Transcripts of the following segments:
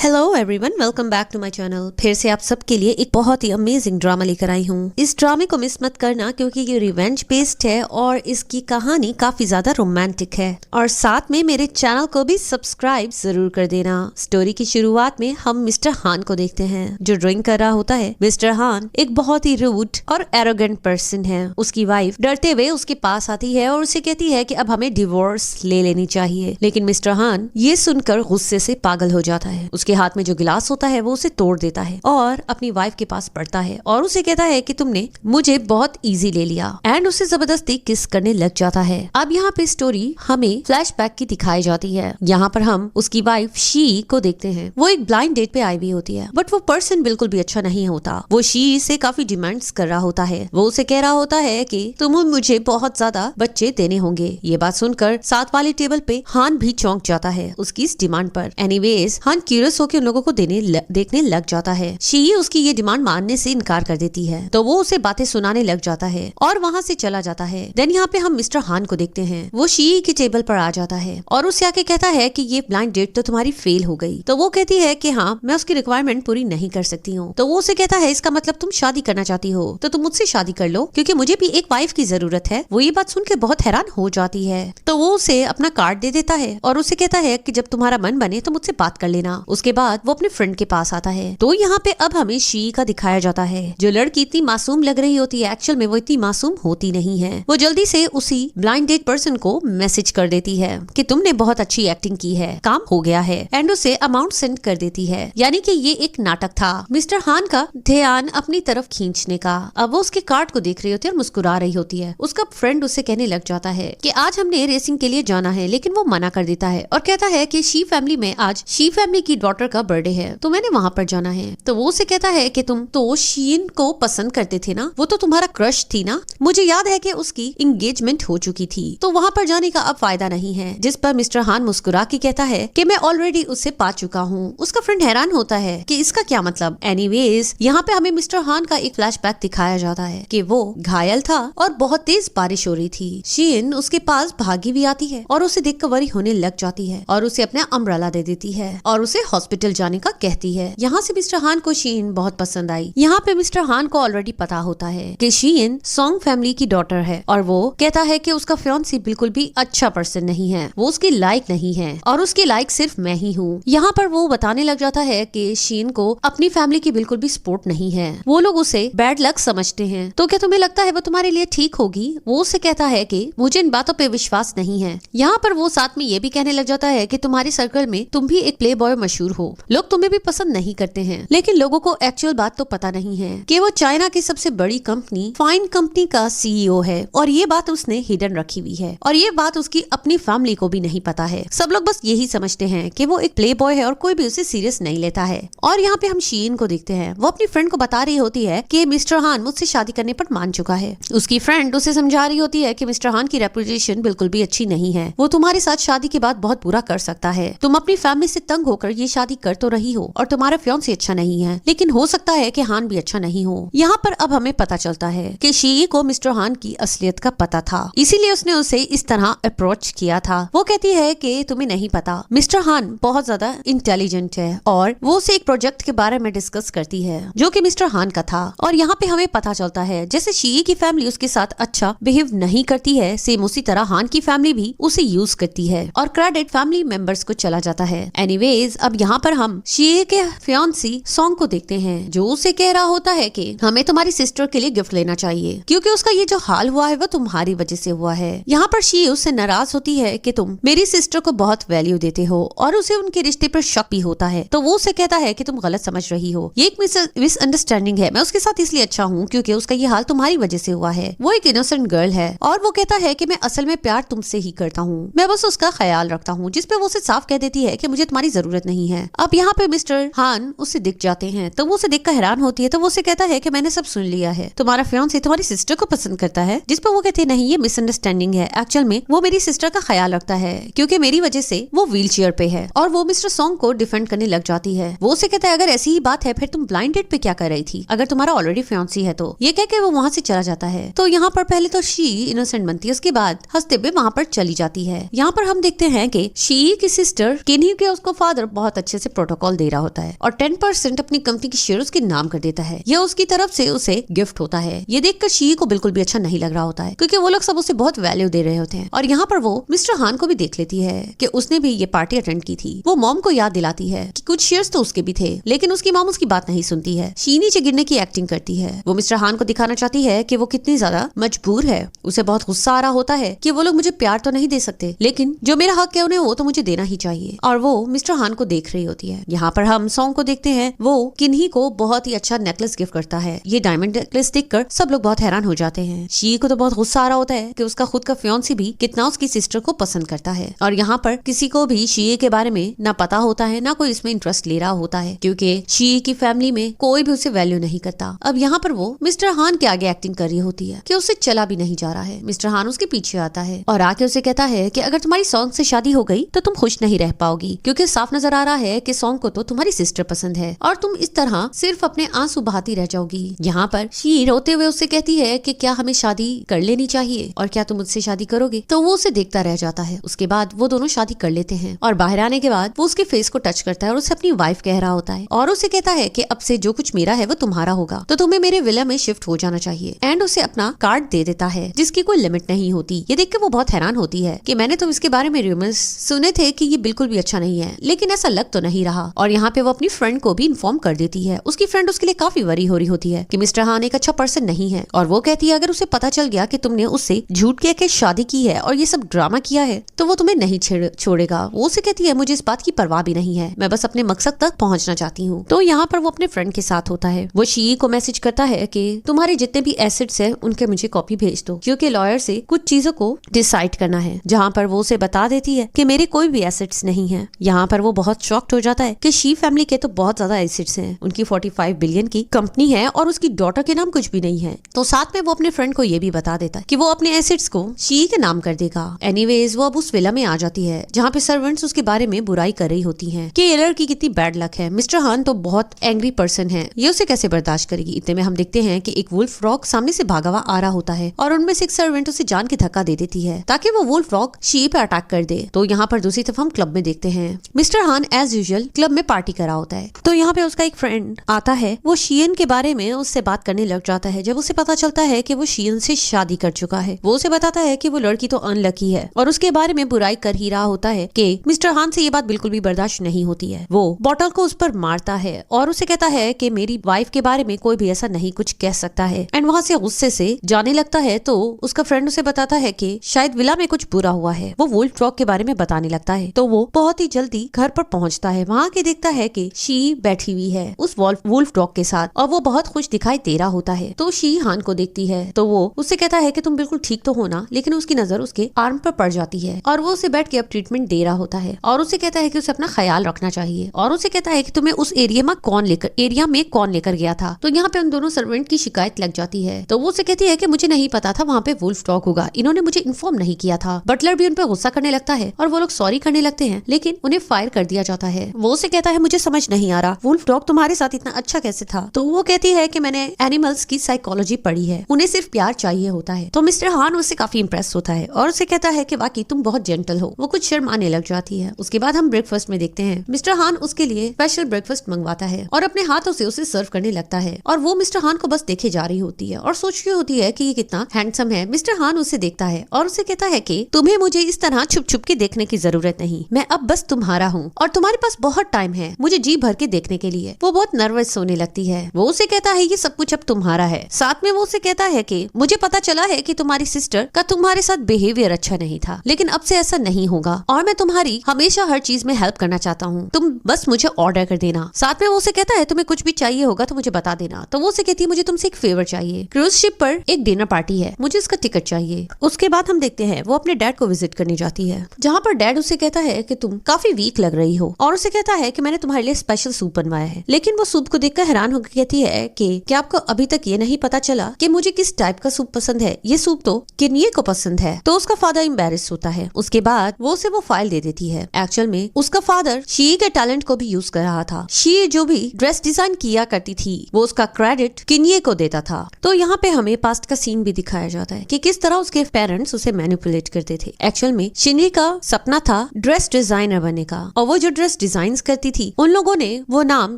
Hello everyone, welcome back to my channel. फिर से आप सबके लिए एक बहुत ही अमेजिंग ड्रामा लेकर आई हूँ। इस ड्रामे को मिस मत करना क्योंकि ये रिवेंज बेस्ड है और इसकी कहानी काफी ज्यादा रोमांटिक है। और साथ में मेरे चैनल को भी सब्सक्राइब जरूर कर देना। स्टोरी की शुरुआत में हम मिस्टर हान को देखते हैं जो ड्राइंग कर रहा होता है। मिस्टर हान एक बहुत ही रूड और एरोगेंट पर्सन है। उसकी वाइफ डरते हुए उसके पास आती है और उसे कहती है कि अब हमें डिवोर्स ले लेनी चाहिए, लेकिन मिस्टर हान ये सुनकर गुस्से से पागल हो जाता है। उसके हाथ में जो गिलास होता है वो उसे तोड़ देता है और अपनी वाइफ के पास पड़ता है और उसे कहता है कि तुमने मुझे बहुत इजी ले लिया, एंड उसे जबरदस्ती किस करने लग जाता है। अब यहाँ पे स्टोरी हमें फ्लैशबैक की दिखाई जाती है। यहाँ पर हम उसकी वाइफ शी को देखते हैं। वो एक ब्लाइंड डेट पे आई हुई होती है, बट वो पर्सन बिल्कुल भी अच्छा नहीं होता। वो शी से काफी डिमांड्स कर रहा होता है। वो उसे कह रहा होता है कि तुम मुझे बहुत ज्यादा बच्चे देने होंगे। ये बात सुनकर साथ वाले टेबल पे हान भी चौंक जाता है उसकी इस डिमांड पर। एनीवेज हान क्यूरियस होकर उन लोगों को देखने लग जाता है। शी उसकी ये डिमांड मानने से इनकार कर देती है, तो वो उसे बातें सुनाने लग जाता है और वहाँ से चला जाता है। देन यहाँ पे हम मिस्टर हान को देखते हैं। वो शी के टेबल पर आ जाता है और उससे आके कहता है कि ये ब्लाइंड डेट तो तुम्हारी फेल हो गई। तो वो कहती है कि हाँ, मैं उसकी रिक्वायरमेंट पूरी नहीं कर सकती हूँ। तो वो उसे कहता है इसका मतलब तुम शादी करना चाहती हो तो तुम मुझसे शादी कर लो क्योंकि मुझे भी एक वाइफ की जरूरत है। वो ये बात सुन के बहुत हैरान हो जाती है। तो वो उसे अपना कार्ड दे देता है और उसे कहता है कि जब तुम्हारा मन बने तो मुझसे बात कर लेना। उसके बाद वो अपने फ्रेंड के पास आता है। तो यहाँ पे अब हमें शी का दिखाया जाता है। जो लड़की इतनी मासूम लग रही होती है, एक्चुअल में वो इतनी मासूम होती नहीं है। वो जल्दी से उसी ब्लाइंड डेट पर्सन को मैसेज कर देती है कि तुमने बहुत अच्छी एक्टिंग की है, काम हो गया है, एंड उसे अमाउंट सेंड कर देती है। यानी कि ये एक नाटक था मिस्टर हान का ध्यान अपनी तरफ खींचने का। अब वो उसके कार्ड को देख रही होती है और मुस्कुरा रही होती है। उसका फ्रेंड उसे कहने लग जाता है कि आज हमने रेसिंग के लिए जाना है, लेकिन वो मना कर देता है और कहता है कि शी फैमिली में आज शी फैमिली की डॉटर का बर्थडे है तो मैंने वहाँ पर जाना है। तो वो उसे कहता है कि तुम तो शीन को पसंद करते थे ना, वो तो तुम्हारा क्रश थी ना। मुझे याद है कि उसकी एंगेजमेंट हो चुकी थी तो वहाँ पर जाने का अब फायदा नहीं है। जिस पर मिस्टर हान मुस्कुरा के कहता है कि मैं ऑलरेडी उससे पा चुका हूँ। उसका फ्रेंड हैरान होता है कि इसका क्या मतलब। एनीवेज यहाँ पे हमें मिस्टर हान का एक फ्लैशबैक दिखाया जाता है कि वो घायल था और बहुत तेज बारिश हो रही थी। शीन उसके पास भागी भी आती है और उसे देखकर वरी होने लग जाती है और उसे अपना अम्ब्रेला दे देती है और उसे हॉस्पिटल जाने का कहती है। यहाँ से मिस्टर हान को शीन बहुत पसंद आई। यहाँ पे मिस्टर हान को ऑलरेडी पता होता है कि शीन सॉन्ग फैमिली की डॉटर है और वो कहता है कि उसका फियांसी बिल्कुल भी अच्छा पर्सन नहीं है, वो उसकी लायक नहीं है और उसकी लायक सिर्फ मैं ही हूँ। यहाँ पर वो बताने लग जाता है कि शीन को अपनी फैमिली की बिल्कुल भी सपोर्ट नहीं है। वो लोग उसे बैड लक समझते हैं। तो क्या तुम्हें लगता है वो तुम्हारे लिए ठीक होगी? वो उसे कहता है कि मुझे इन बातों पे विश्वास नहीं है। यहाँ पर वो साथ में ये भी कहने लग जाता है कि तुम्हारे सर्कल में तुम भी एक प्ले बॉय मशहूर हो, लोग तुम्हें भी पसंद नहीं करते हैं, लेकिन लोगों को एक्चुअल बात तो पता नहीं है कि वो चाइना की सबसे बड़ी कंपनी फाइन कंपनी का सीईओ है और ये बात उसने हिडन रखी हुई है और ये बात उसकी अपनी फैमिली को भी नहीं पता है। सब लोग बस यही समझते हैं कि वो एक प्ले बॉय है और कोई भी उसे सीरियस नहीं लेता है। और यहाँ पे हम शीन को देखते हैं। वो अपनी फ्रेंड को बता रही होती है कि मिस्टर हान मुझसे शादी करने पर मान चुका है। उसकी फ्रेंड उसे समझा रही होती है कि मिस्टर हान की रेपुटेशन बिल्कुल भी अच्छी नहीं है, वो तुम्हारे साथ शादी के बाद बहुत बुरा कर सकता है। तुम अपनी फैमिली से तंग होकर ये शादी कर तो रही हो और तुम्हारा फियांसी अच्छा नहीं है, लेकिन हो सकता है कि हान भी अच्छा नहीं हो। यहाँ पर अब हमें पता चलता है कि शी को मिस्टर हान की असलियत का पता था, इसीलिए उसने उसे इस तरह अप्रोच किया था। वो कहती है कि तुम्हें नहीं पता, मिस्टर हान बहुत ज्यादा इंटेलिजेंट है और वो उसे एक प्रोजेक्ट के बारे में डिस्कस करती है जो कि मिस्टर हान का था। और यहाँ पे हमें पता चलता है जैसे शी की फैमिली उसके साथ अच्छा बिहेव नहीं करती है, सेम उसी तरह हान की फैमिली भी उसे यूज करती है और क्रेडिट फैमिली मेंबर्स को चला जाता है। एनीवेज अब यहाँ पर हम शी के फियांसी सॉन्ग को देखते हैं जो उसे कह रहा होता है कि हमें तुम्हारी सिस्टर के लिए गिफ्ट लेना चाहिए क्योंकि उसका ये जो हाल हुआ है वो तुम्हारी वजह से हुआ है। यहाँ पर शी उससे नाराज होती है कि तुम मेरी सिस्टर को बहुत वैल्यू देते हो और उसे उनके रिश्ते पर शक भी होता है। तो वो उसे कहता है कि तुम गलत समझ रही हो, ये एक मिसअंडरस्टैंडिंग है, मैं उसके साथ इसलिए अच्छा हूँ क्योंकि उसका ये हाल तुम्हारी वजह से हुआ है। वो एक इनोसेंट गर्ल है और वो कहता है कि मैं असल में प्यार तुमसे ही करता हूँ, मैं बस उसका ख्याल रखता हूँ, जिसपे वो उसे साफ कह देती है कि मुझे तुम्हारी जरूरत नहीं है। अब यहाँ पे मिस्टर हान उससे दिख जाते हैं तो वो उसे देखकर हैरान होती है। तो वो उसे कहता है कि मैंने सब सुन लिया है, तुम्हारा फियांसी तुम्हारी सिस्टर को पसंद करता है, जिस पर वो कहते हैं नहीं ये मिसअंडरस्टैंडिंग है, एक्चुअल में वो मेरी सिस्टर का ख्याल रखता है क्योंकि मेरी वजह से वो व्हील चेयर पे है। और वो मिस्टर सॉन्ग को डिफेंड करने लग जाती है। वो उसे कहता है अगर ऐसी ही बात है फिर तुम ब्लाइंड डेट पे क्या कर रही थी, अगर तुम्हारा ऑलरेडी फियांसी है तो। ये कह के वो वहाँ से चला जाता है। तो यहाँ पर पहले तो शी इनोसेंट बनती है, उसके बाद हंसते हुए वहाँ पर चली जाती है। यहाँ पर हम देखते हैं कि शी की सिस्टर किन्हीं के उसको फादर बहुत अच्छे अच्छे से प्रोटोकॉल दे रहा होता है और 10% अपनी कंपनी की शेयर उसके नाम कर देता है। यह उसकी तरफ से उसे गिफ्ट होता है। ये देखकर शी को बिल्कुल भी अच्छा नहीं लग रहा होता है क्योंकि वो लोग सब उसे बहुत वैल्यू दे रहे होते हैं। और यहाँ पर वो मिस्टर हान को भी देख लेती है कि उसने भी ये पार्टी अटेंड की थी। वो मॉम को याद दिलाती है कि कुछ शेयर्स तो उसके भी थे, लेकिन उसकी मॉम उसकी बात नहीं सुनती है। शी नीचे गिरने की एक्टिंग करती है। वो मिस्टर हान को दिखाना चाहती है कि वो कितनी ज्यादा मजबूर है। उसे बहुत गुस्सा आ रहा होता है कि वो लोग मुझे प्यार तो नहीं दे सकते, लेकिन जो मेरा हक है उन्हें वो तो मुझे देना ही चाहिए। और वो मिस्टर हान को देख रही होती है। यहाँ पर हम सॉन्ग को देखते हैं। वो किन्ही को बहुत ही अच्छा नेकलेस गिफ्ट करता है। ये डायमंड नेकलेस देखकर सब लोग बहुत हैरान हो जाते हैं। शी को तो बहुत गुस्सा आ रहा होता है कि उसका खुद का फियांसी भी कितना उसकी सिस्टर को पसंद करता है। और यहाँ पर किसी को भी शी के बारे में ना पता होता है, ना कोई इसमें इंटरेस्ट ले रहा होता है, क्योंकि शी की फैमिली में कोई भी उसे वैल्यू नहीं करता। अब यहाँ पर वो मिस्टर हान के आगे एक्टिंग कर रही होती है कि उससे चला भी नहीं जा रहा है। मिस्टर हान उसके पीछे आता है और आके उसे कहता है कि अगर तुम्हारी सॉन्ग से शादी हो गई तो तुम खुश नहीं रह पाओगी, क्योंकि साफ नजर आ रहा है कि सॉन्ग को तो तुम्हारी सिस्टर पसंद है और तुम इस तरह सिर्फ अपने आंसू बहाती रह जाओगी। यहाँ पर शी रोते हुए उससे कहती है कि क्या हमें शादी कर लेनी चाहिए और क्या तुम मुझसे शादी करोगे। तो वो उसे देखता रह जाता है। उसके बाद वो दोनों शादी कर लेते हैं और बाहर आने के बाद वो उसके फेस को टच करता है और उसे अपनी वाइफ कह रहा होता है और उसे कहता है कि अब से जो कुछ मेरा है वो तुम्हारा होगा, तो तुम्हें मेरे विला में शिफ्ट हो जाना चाहिए। एंड उसे अपना कार्ड दे देता है जिसकी कोई लिमिट नहीं होती। ये देख के वो बहुत हैरान होती है कि मैंने तो इसके बारे में रूमर्स सुने थे कि ये बिल्कुल भी अच्छा नहीं है, लेकिन ऐसा लग तो नहीं रहा। और यहाँ पे वो अपनी फ्रेंड को भी इन्फॉर्म कर देती है। उसकी फ्रेंड उसके लिए काफी वरी हो रही होती है कि मिस्टर हान एक अच्छा पर्सन नहीं है और वो कहती है अगर उसे पता चल गया कि तुमने उससे झूठ कह के शादी की है और ये सब ड्रामा किया है तो वो तुम्हें नहीं छोड़ेगा। वो उसे कहती है मुझे इस बात की परवाह भी नहीं है, मैं बस अपने मकसद तक पहुंचना चाहती हूँ। तो यहाँ पर वो अपने फ्रेंड के साथ होता है। वो शी को मैसेज करता है कि तुम्हारे जितने भी एसेट्स हैं उनके मुझे कॉपी भेज दो, क्योंकि लॉयर से कुछ चीजों को डिसाइड करना है। जहाँ पर वो उसे बता देती है कि मेरे कोई भी एसेट्स नहीं है। यहाँ पर वो बहुत शॉक्ड हो जाता है कि शी फैमिली के तो बहुत ज्यादा एसेट्स हैं। उनकी 45 बिलियन की कंपनी है और उसकी डॉटर के नाम कुछ भी नहीं है। तो साथ में वो अपने फ्रेंड को ये भी बता देता है कि वो अपने एसेट्स को शी के नाम कर देगा। एनीवेज वो अब उस विला में आ जाती है जहाँ पे सर्वेंट्स उसके बारे में बुराई कर रही होती हैं कि ये लड़की कितनी बैड लक है। मिस्टर हान तो बहुत एंग्री पर्सन है, ये उसे कैसे बर्दाश्त करेगी। इतने में हम देखते हैं कि एक वुल्फ फ्रॉग सामने से भागा हुआ आ रहा होता है और उनमें से एक सर्वेंट उसे जान के धक्का दे देती है ताकि वो वुल्फ फ्रॉग शी पे अटैक कर दे। तो यहाँ पर दूसरी तरफ हम क्लब में देखते हैं मिस्टर हान एज यूजुअल क्लब में पार्टी करा होता है। तो यहाँ पे उसका एक फ्रेंड आता है। वो शियन के बारे में उससे बात करने लग जाता है। जब उसे पता चलता है कि वो शियन से शादी कर चुका है, वो उसे बताता है कि वो लड़की तो अनलकी है और उसके बारे में बुराई कर ही रहा होता है कि मिस्टर हान से ये बात बिल्कुल भी बर्दाश्त नहीं होती है। वो बॉटल को उस पर मारता है और उसे कहता है कि मेरी वाइफ के बारे में कोई भी ऐसा नहीं कुछ कह सकता है। एंड वहाँ से गुस्से से जाने लगता है। तो उसका फ्रेंड उसे बताता है कि शायद विला में कुछ बुरा हुआ है। वो वुल्फ फ्रॉग के बारे में बताने लगता है। तो वो बहुत ही जल्दी घर पर पहुंचता है। वहाँ के देखता है कि शी बैठी हुई है उस वुल्फ डॉग के साथ और वो बहुत खुश दिखाई दे रहा होता है। तो शी हान को देखती है तो वो उससे कहता है कि तुम बिल्कुल ठीक तो हो ना, लेकिन उसकी नजर उसके आर्म पर पड़ जाती है और वो उसे बैठ के अब ट्रीटमेंट दे रहा होता है और उसे कहता है कि उसे अपना ख्याल रखना चाहिए और उसे कहता है कि तुम्हें उस एरिया में कौन लेकर गया था। तो यहाँ पे उन दोनों सर्वेंट की शिकायत लग जाती है। तो वो उसे कहती है कि मुझे नहीं पता था वहाँ पे वुल्फ डॉग होगा, इन्होंने मुझे इन्फॉर्म नहीं किया था। बटलर भी उन पे गुस्सा करने लगता है और वो लोग सॉरी करने लगते हैं, लेकिन उन्हें फायर कर दिया जाता है। वो उसे कहता है मुझे समझ नहीं आ रहा वुल्फ डॉग तुम्हारे साथ इतना अच्छा कैसे था। तो वो कहती है कि मैंने एनिमल्स की साइकोलॉजी पढ़ी है, उन्हें सिर्फ प्यार चाहिए होता है। तो मिस्टर हान उससे काफी इंप्रेस होता है और उसे कहता है कि वाकई तुम बहुत जेंटल हो। वो कुछ शर्माने लग जाती है। उसके बाद हम ब्रेकफास्ट में देखते हैं मिस्टर हान उसके लिए स्पेशल ब्रेकफास्ट मंगवाता है और अपने हाथों से उसे सर्व करने लगता है और वो मिस्टर हान को बस देखे जा रही होती है और सोच रही होती है कि ये कितना हैंडसम है। मिस्टर हान उसे देखता है और उसे कहता है कि तुम्हें मुझे इस तरह छुप छुप के देखने की जरूरत नहीं, मैं अब बस तुम्हारा हूँ और तुम्हारे पास बहुत टाइम है मुझे जी भर के देखने के लिए। वो बहुत नर्वस होने लगती है। वो उसे कहता है ये सब कुछ अब तुम्हारा है। साथ में वो उसे कहता है कि मुझे पता चला है कि तुम्हारी सिस्टर का तुम्हारे साथ बिहेवियर अच्छा नहीं था, लेकिन अब से ऐसा नहीं होगा और मैं तुम्हारी हमेशा हर चीज में हेल्प करना चाहता हूँ, तुम बस मुझे ऑर्डर कर देना। साथ में वो उसे कहता है तुम्हें कुछ भी चाहिए होगा तो मुझे बता देना। तो वो उसे कहती है मुझे तुमसे एक फेवर चाहिए, क्रूज शिप पर एक डिनर पार्टी है, मुझे इसका टिकट चाहिए। उसके बाद हम देखते हैं वो अपने डैड को विजिट करने जाती है, जहाँ पर डैड उसे कहता है कि तुम काफी वीक लग रही हो और उसे कहता है कि मैंने तुम्हारे लिए स्पेशल सूप बनवाया है। लेकिन वो सूप को देखकर हैरान होकर कहती है कि क्या आपको अभी तक ये नहीं पता चला कि मुझे किस टाइप का सूप पसंद है, ये सूप तो किन्ये को पसंद है। तो उसका फादर एम्बैरेस होता है। उसके बाद वो उसे वो फाइल दे देती है। एक्चुअल में उसका फादर शी के टैलेंट को भी यूज कर रहा था। शी जो भी ड्रेस डिजाइन किया करती थी वो उसका क्रेडिट किन्ये को देता था। तो यहाँ पे हमें पास्ट का सीन भी दिखाया जाता है कि किस तरह उसके पेरेंट्स उसे मैनिपुलेट करते थे। एक्चुअल में शिन्नी का सपना था ड्रेस डिजाइनर बनने का और वो जो ड्रेस ड्रेस डिजाइन करती थी उन लोगों ने वो नाम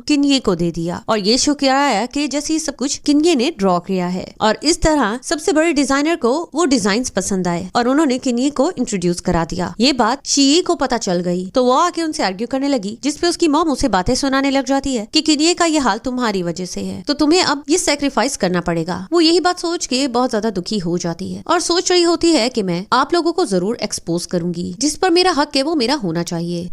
किन्ये को दे दिया और ये शो कराया कि जैसे सब कुछ किन्ये ने ड्रॉ किया है। और इस तरह सबसे बड़े डिजाइनर को वो डिजाइन पसंद आए और उन्होंने किन्ये को इंट्रोड्यूस करा दिया। ये बात शी को पता चल गई तो वो आके उनसे आर्ग्यू करने लगी, जिसपे उसकी मॉम उसे बातें सुनाने लग जाती है कि किन्ये का ये हाल तुम्हारी वजह से है, तो तुम्हें अब ये सैक्रिफाइस करना पड़ेगा। वो यही बात सोच के बहुत ज्यादा दुखी हो जाती है और सोच रही होती है कि मैं आप लोगों को जरूर एक्सपोज करूंगी, जिस पर मेरा हक है वो मेरा होना चाहिए।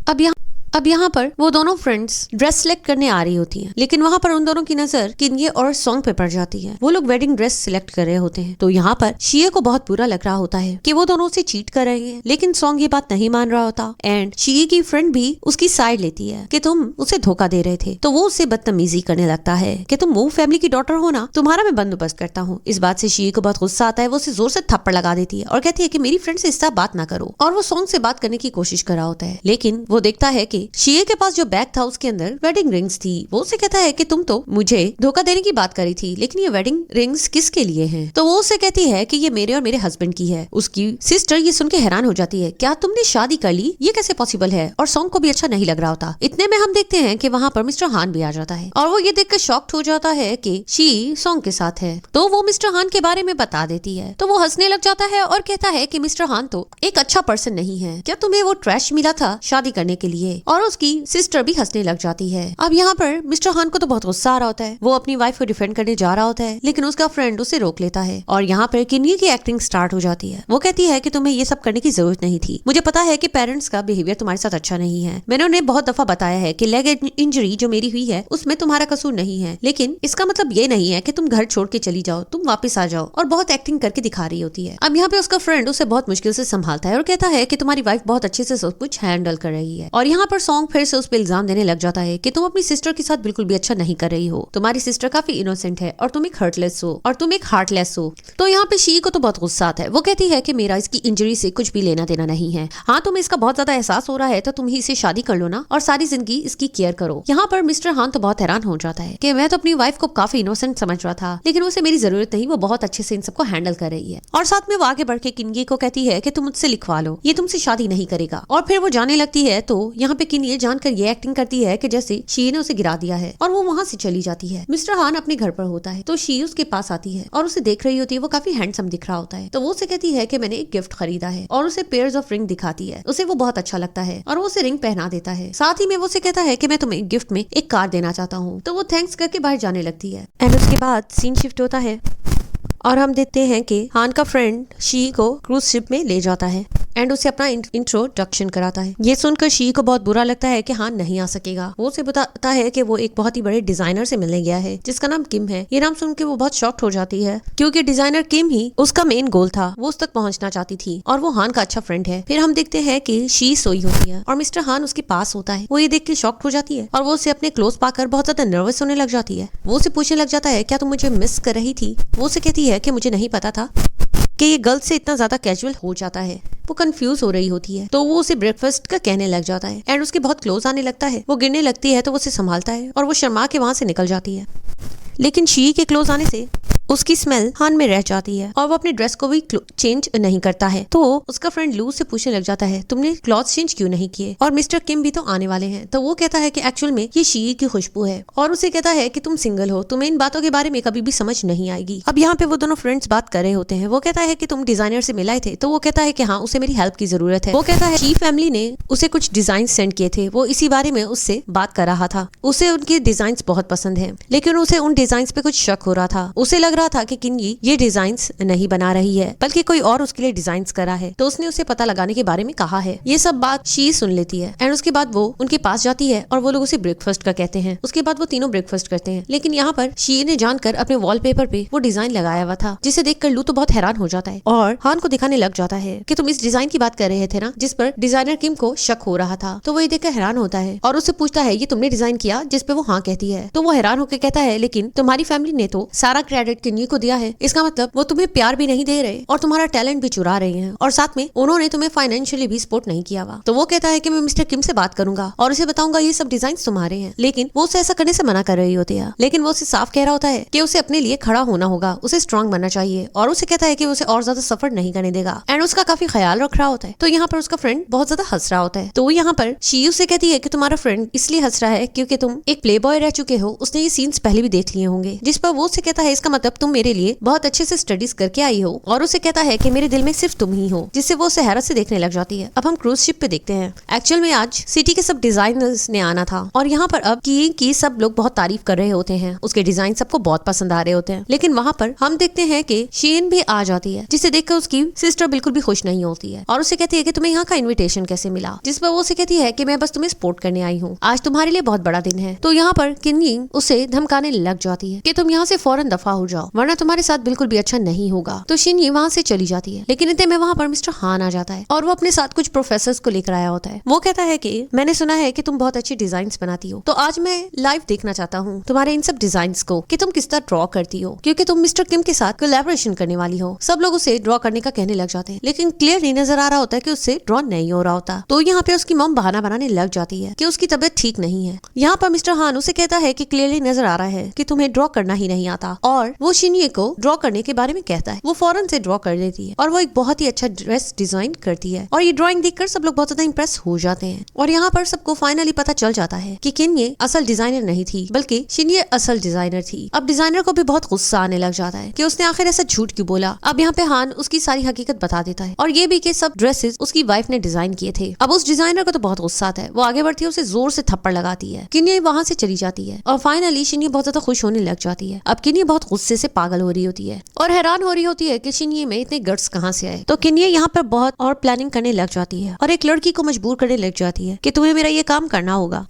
अब यहाँ पर वो दोनों फ्रेंड्स ड्रेस सिलेक्ट करने आ रही होती हैं, लेकिन वहाँ पर उन दोनों की नजर किन्ये और सॉन्ग पे पड़ जाती है। वो लोग वेडिंग ड्रेस सिलेक्ट कर रहे होते हैं, तो यहाँ पर शीये को बहुत बुरा लग रहा होता है कि वो दोनों उसे चीट कर रहे हैं, लेकिन सॉन्ग ये बात नहीं मान रहा होता एंड शीये की फ्रेंड भी उसकी साइड लेती है कि तुम उसे धोखा दे रहे थे, तो वो उससे बदतमीजी करने लगता है कि तुम वो फैमिली की डॉटर हो ना, तुम्हारा मैं बंदोबस्त करता हूँ। इस बात से शीये को बहुत गुस्सा आता है, वो उसे जोर से थप्पड़ लगा देती है और कहती है कि मेरी फ्रेंड से इस तरह बात ना करो, और वो सॉन्ग से बात करने की कोशिश कर रहा होता है, लेकिन वो देखता है कि शीये के पास जो बैग था उसके अंदर वेडिंग रिंग्स थी। वो उसे कहता है कि तुम तो मुझे धोखा देने की बात करी थी, लेकिन ये वेडिंग रिंग्स किसके लिए हैं? तो वो उसे कहती है कि ये मेरे और मेरे हस्बैंड की है। उसकी सिस्टर ये सुन के हैरान हो जाती है, क्या तुमने शादी कर ली? ये कैसे पॉसिबल है? और सॉन्ग को भी अच्छा नहीं लग रहा होता। इतने में हम देखते हैं कि वहाँ पर मिस्टर हान भी आ जाता है और वो ये देखकर शॉक्ड हो जाता है कि शी सॉन्ग के साथ है, तो वो मिस्टर हान के बारे में बता देती है। तो वो हंसने लग जाता है और कहता है कि मिस्टर हान तो एक अच्छा पर्सन नहीं है, क्या तुम्हें वो ट्रैश मिला था शादी करने के लिए? और उसकी सिस्टर भी हंसने लग जाती है। अब यहाँ पर मिस्टर हान को तो बहुत गुस्सा आ रहा होता है, वो अपनी वाइफ को डिफेंड करने जा रहा होता है, लेकिन उसका फ्रेंड उसे रोक लेता है और यहाँ पर किन्ये की एक्टिंग स्टार्ट हो जाती है। वो कहती है कि तुम्हें ये सब करने की जरूरत नहीं थी, मुझे पता है कि पेरेंट्स का बिहेवियर तुम्हारे साथ अच्छा नहीं है, मैंने उन्हें बहुत दफा बताया है कि लेग इंजरी जो मेरी हुई है उसमें तुम्हारा कसूर नहीं है, लेकिन इसका मतलब ये नहीं है कि तुम घर छोड़ के चली जाओ, तुम वापस आ जाओ। और बहुत एक्टिंग करके दिखा रही होती है। अब यहाँ पे उसका फ्रेंड उसे बहुत मुश्किल से संभालता है और कहता है कि तुम्हारी वाइफ बहुत अच्छे से सब कुछ हैंडल कर रही है। और यहाँ पर सॉन्ग फिर से उस पर इल्जाम देने लग जाता है कि तुम अपनी सिस्टर के साथ बिल्कुल भी अच्छा नहीं कर रही हो, तुम्हारी सिस्टर काफी इनोसेंट है और तुम एक हर्टलेस हो और तुम एक हार्टलेस हो। तो यहाँ पे शी को तो बहुत गुस्सा आता है, वो कहती है कि मेरा इसकी इंजरी से कुछ भी लेना देना नहीं है, हाँ तुम्हें इसका बहुत ज्यादा एहसास हो रहा है तो तुम ही इसे शादी कर लो ना और सारी जिंदगी इसकी केयर करो। यहाँ पर मिस्टर हान तो बहुत हैरान हो जाता है कि मैं तो अपनी वाइफ को काफी इनोसेंट समझ रहा था, लेकिन उसे मेरी जरूरत नहीं, वो बहुत अच्छे से इन सबको हैंडल कर रही है। और साथ में वो आगे बढ़ के किन्ये को कहती है कि तुम मुझसे लिखवा लो, ये तुमसे शादी नहीं करेगा। और फिर वो जाने लगती है तो यहाँ पे किन्ये जानकर ये एक्टिंग करती है कि जैसे शी ने उसे गिरा दिया है और वो वहाँ से चली जाती है। मिस्टर हान अपने घर पर होता है तो शी उसके पास आती है और उसे देख रही होती है, वो काफी हैंडसम दिख रहा होता है। तो वो उसे कहती है कि मैंने एक गिफ्ट खरीदा है और उसे पेयर्स ऑफ रिंग दिखाती है, उसे वो बहुत अच्छा लगता है और वो उसे रिंग पहना देता है। साथ ही में वो उसे कहता है कि मैं तुम्हें गिफ्ट में एक कार देना चाहता हूँ, तो वो थैंक्स करके बाहर जाने लगती है। एंड उसके बाद सीन शिफ्ट होता है और हम देखते हैं कि हान का फ्रेंड शी को क्रूज शिप में ले जाता है एंड उसे अपना इंट्रोडक्शन कराता है। ये सुनकर शी को बहुत बुरा लगता है कि हान नहीं आ सकेगा। वो उसे बताता है कि वो एक बहुत ही बड़े डिजाइनर से मिलने गया है जिसका नाम किम है। ये नाम सुन के वो बहुत शॉक्ड हो जाती है क्योंकि डिजाइनर किम ही उसका मेन गोल था, वो उस तक पहुंचना चाहती थी और वो हान का अच्छा फ्रेंड है। फिर हम देखते हैं कि शी सोई होती है और मिस्टर हान उसके पास होता है। वो ये देख के शॉक्ड हो जाती है और वो उसे अपने क्लोज पाकर बहुत ज्यादा नर्वस होने लग जाती है। वो उसे पूछने लग जाता है क्या तुम मुझे मिस कर रही थी? वो उसे कहती है कि मुझे नहीं पता था कि ये गर्ल से इतना ज्यादा कैजुअल हो जाता है। वो कंफ्यूज हो रही होती है तो वो उसे ब्रेकफास्ट का कहने लग जाता है एंड उसके बहुत क्लोज आने लगता है। वो गिरने लगती है तो वो उसे संभालता है और वो शर्मा के वहां से निकल जाती है, लेकिन शी के क्लोज आने से उसकी स्मेल हान में रह जाती है और वो अपने ड्रेस को भी चेंज नहीं करता है। तो उसका फ्रेंड लू से पूछने लग जाता है तुमने क्लॉथ चेंज क्यों नहीं किए? और मिस्टर किम भी तो आने वाले हैं। तो वो कहता है कि एक्चुअल में ये शी की खुशबू है और उसे कहता है कि तुम सिंगल हो, तुम्हें इन बातों के बारे में कभी भी समझ नहीं आएगी। अब यहाँ पे वो दोनों फ्रेंड्स बात कर रहे होते हैं। वो कहता है कि तुम डिजाइनर से मिलाए थे? तो वो कहता है कि हाँ, उसे मेरी हेल्प की जरूरत है। वो कहता है शी फैमिली ने उसे कुछ डिजाइन सेंड किए थे, वो इसी बारे में उससे बात कर रहा था। उसे उनके डिजाइन बहुत पसंद है, लेकिन उसे उन डिजाइन पे कुछ शक हो रहा था। उसे लग रहा था कि किन्ये ये डिजाइन्स नहीं बना रही है बल्कि कोई और उसके लिए डिजाइन्स करा है, तो उसने उसे पता लगाने के बारे में कहा है। ये सब बात शी सुन लेती है एंड उसके बाद वो उनके पास जाती है और वो लोग उसे ब्रेकफास्ट का कहते हैं। उसके बाद वो तीनों ब्रेकफास्ट करते हैं, लेकिन यहाँ पर शी ने जानकर अपने वॉलपेपर पे वो डिजाइन लगाया हुआ था, जिसे देखकर लू तो बहुत हैरान हो जाता है और हान को दिखाने लग जाता है कि तुम इस डिजाइन की बात कर रहे थे ना, जिस पर डिजाइनर किम को शक हो रहा था। तो वो ये देखकर हैरान होता है और उससे पूछता है ये तुमने डिजाइन किया? जिस पे वो हाँ कहती है। तो वो हैरान होकर कहता है लेकिन तुम्हारी फैमिली ने तो सारा क्रेडिट किन्नी को दिया है, इसका मतलब वो तुम्हें प्यार भी नहीं दे रहे और तुम्हारा टैलेंट भी चुरा रहे हैं, और साथ में उन्होंने तुम्हें फाइनेंशियली भी सपोर्ट नहीं किया हुआ। तो वो कहता है कि मैं मिस्टर किम से बात करूंगा और उसे बताऊंगा ये सब डिजाइन तुम्हारे हैं, लेकिन वो उसे ऐसा करने से मना कर रही होती है। लेकिन वो उसे साफ कह रहा होता है कि उसे अपने लिए खड़ा होना होगा, उसे स्ट्रांग बनना चाहिए, और उसे कहता है कि उसे और ज्यादा सफर नहीं करने देगा एंड उसका काफी ख्याल रख रहा होता है। तो यहाँ पर उसका फ्रेंड बहुत ज्यादा हंस रहा होता है। तो यहाँ पर शी से कहती है कि तुम्हारा फ्रेंड इसलिए हंस रहा है क्योंकि तुम एक प्ले बॉय रह चुके हो, उसने ये सीन्स पहले भी देख लिए होंगे। जिस पर वो उसे कहता है इसका मतलब तुम मेरे लिए बहुत अच्छे से स्टडीज करके आई हो, और उसे कहता है कि मेरे दिल में सिर्फ तुम ही हो, जिससे वो उसे हैरत से देखने लग जाती है। अब हम क्रूज शिप पे देखते हैं। एक्चुअल में आज सिटी के सब डिजाइनर्स ने आना था और यहाँ पर अब की सब लोग बहुत तारीफ कर रहे होते हैं, उसके डिजाइन सबको बहुत पसंद आ रहे होते हैं। लेकिन वहाँ पर हम देखते हैं कि शीन भी आ जाती है, जिसे देखकर उसकी सिस्टर बिल्कुल भी खुश नहीं होती है और उसे कहती है कि तुम्हें यहाँ का इन्विटेशन कैसे मिला, जिस पर वो उसे कहती है कि मैं बस तुम्हें सपोर्ट करने आई हूँ, आज तुम्हारे लिए बहुत बड़ा दिन है। तो यहाँ पर किन्नी उसे धमकाने लग जाती है कि तुम यहाँ से फौरन दफा हो जाओ वरना तुम्हारे साथ बिल्कुल भी अच्छा नहीं होगा। तो शिन्नी वहाँ से चली जाती है, लेकिन इतने में वहाँ पर मिस्टर हान आ जाता है और वो अपने साथ कुछ प्रोफेसर्स को लेकर आया होता है। वो कहता है कि मैंने सुना है कि तुम बहुत अच्छी डिजाइन्स बनाती हो, तो आज मैं लाइव देखना चाहता हूँ तुम्हारे इन सब डिजाइन्स को कि तुम किस तरह ड्रॉ करती हो, क्योंकि तुम मिस्टर किम के साथ कोलैबोरेशन करने वाली हो। सब लोग उसे ड्रॉ करने का कहने लग जाते हैं, लेकिन क्लियरली नजर आ रहा होता है कि उससे ड्रॉ नहीं हो रहा होता। तो यहाँ पे उसकी मॉम बहाना बनाने लग जाती है कि उसकी तबीयत ठीक नहीं है। यहाँ पर मिस्टर हान उसे कहता है कि क्लियरली नजर आ रहा है कि तुम्हें ड्रॉ करना ही नहीं आता, और वो शिन्नी को ड्रॉ करने के बारे में कहता है। वो फौरन से ड्रॉ कर देती है और वो एक बहुत ही अच्छा ड्रेस डिजाइन करती है, और ये ड्राइंग देखकर सब लोग बहुत ज्यादा इंप्रेस हो जाते हैं। और यहाँ पर सबको फाइनली पता चल जाता है कि किन्नी असल डिजाइनर नहीं थी, बल्कि शिन्नी असल डिजाइनर थी। अब डिजाइनर को भी बहुत गुस्सा आने लग जाता है कि उसने आखिर ऐसा झूठ क्यों बोला। अब यहाँ पे हान उसकी सारी हकीकत बता देता है, और ये भी कि सब ड्रेसेस उसकी वाइफ ने डिजाइन किए थे। अब उस डिजाइनर को तो बहुत गुस्सा आता है, वो आगे बढ़ती है, उसे जोर से थप्पड़ लगाती है। किन्नी वहाँ से चली जाती है और फाइनली शिन्नी बहुत ज्यादा खुश होने लग जाती है। अब किन्नी बहुत गुस्से से पागल हो रही होती है और हैरान हो रही होती है कि शिन्नी में इतने गट्स कहाँ से आए। तो किन्नी यहाँ पर बहुत और प्लानिंग करने लग जाती है और एक लड़की को मजबूर करने लग जाती है कि तुम्हें मेरा ये काम करना होगा।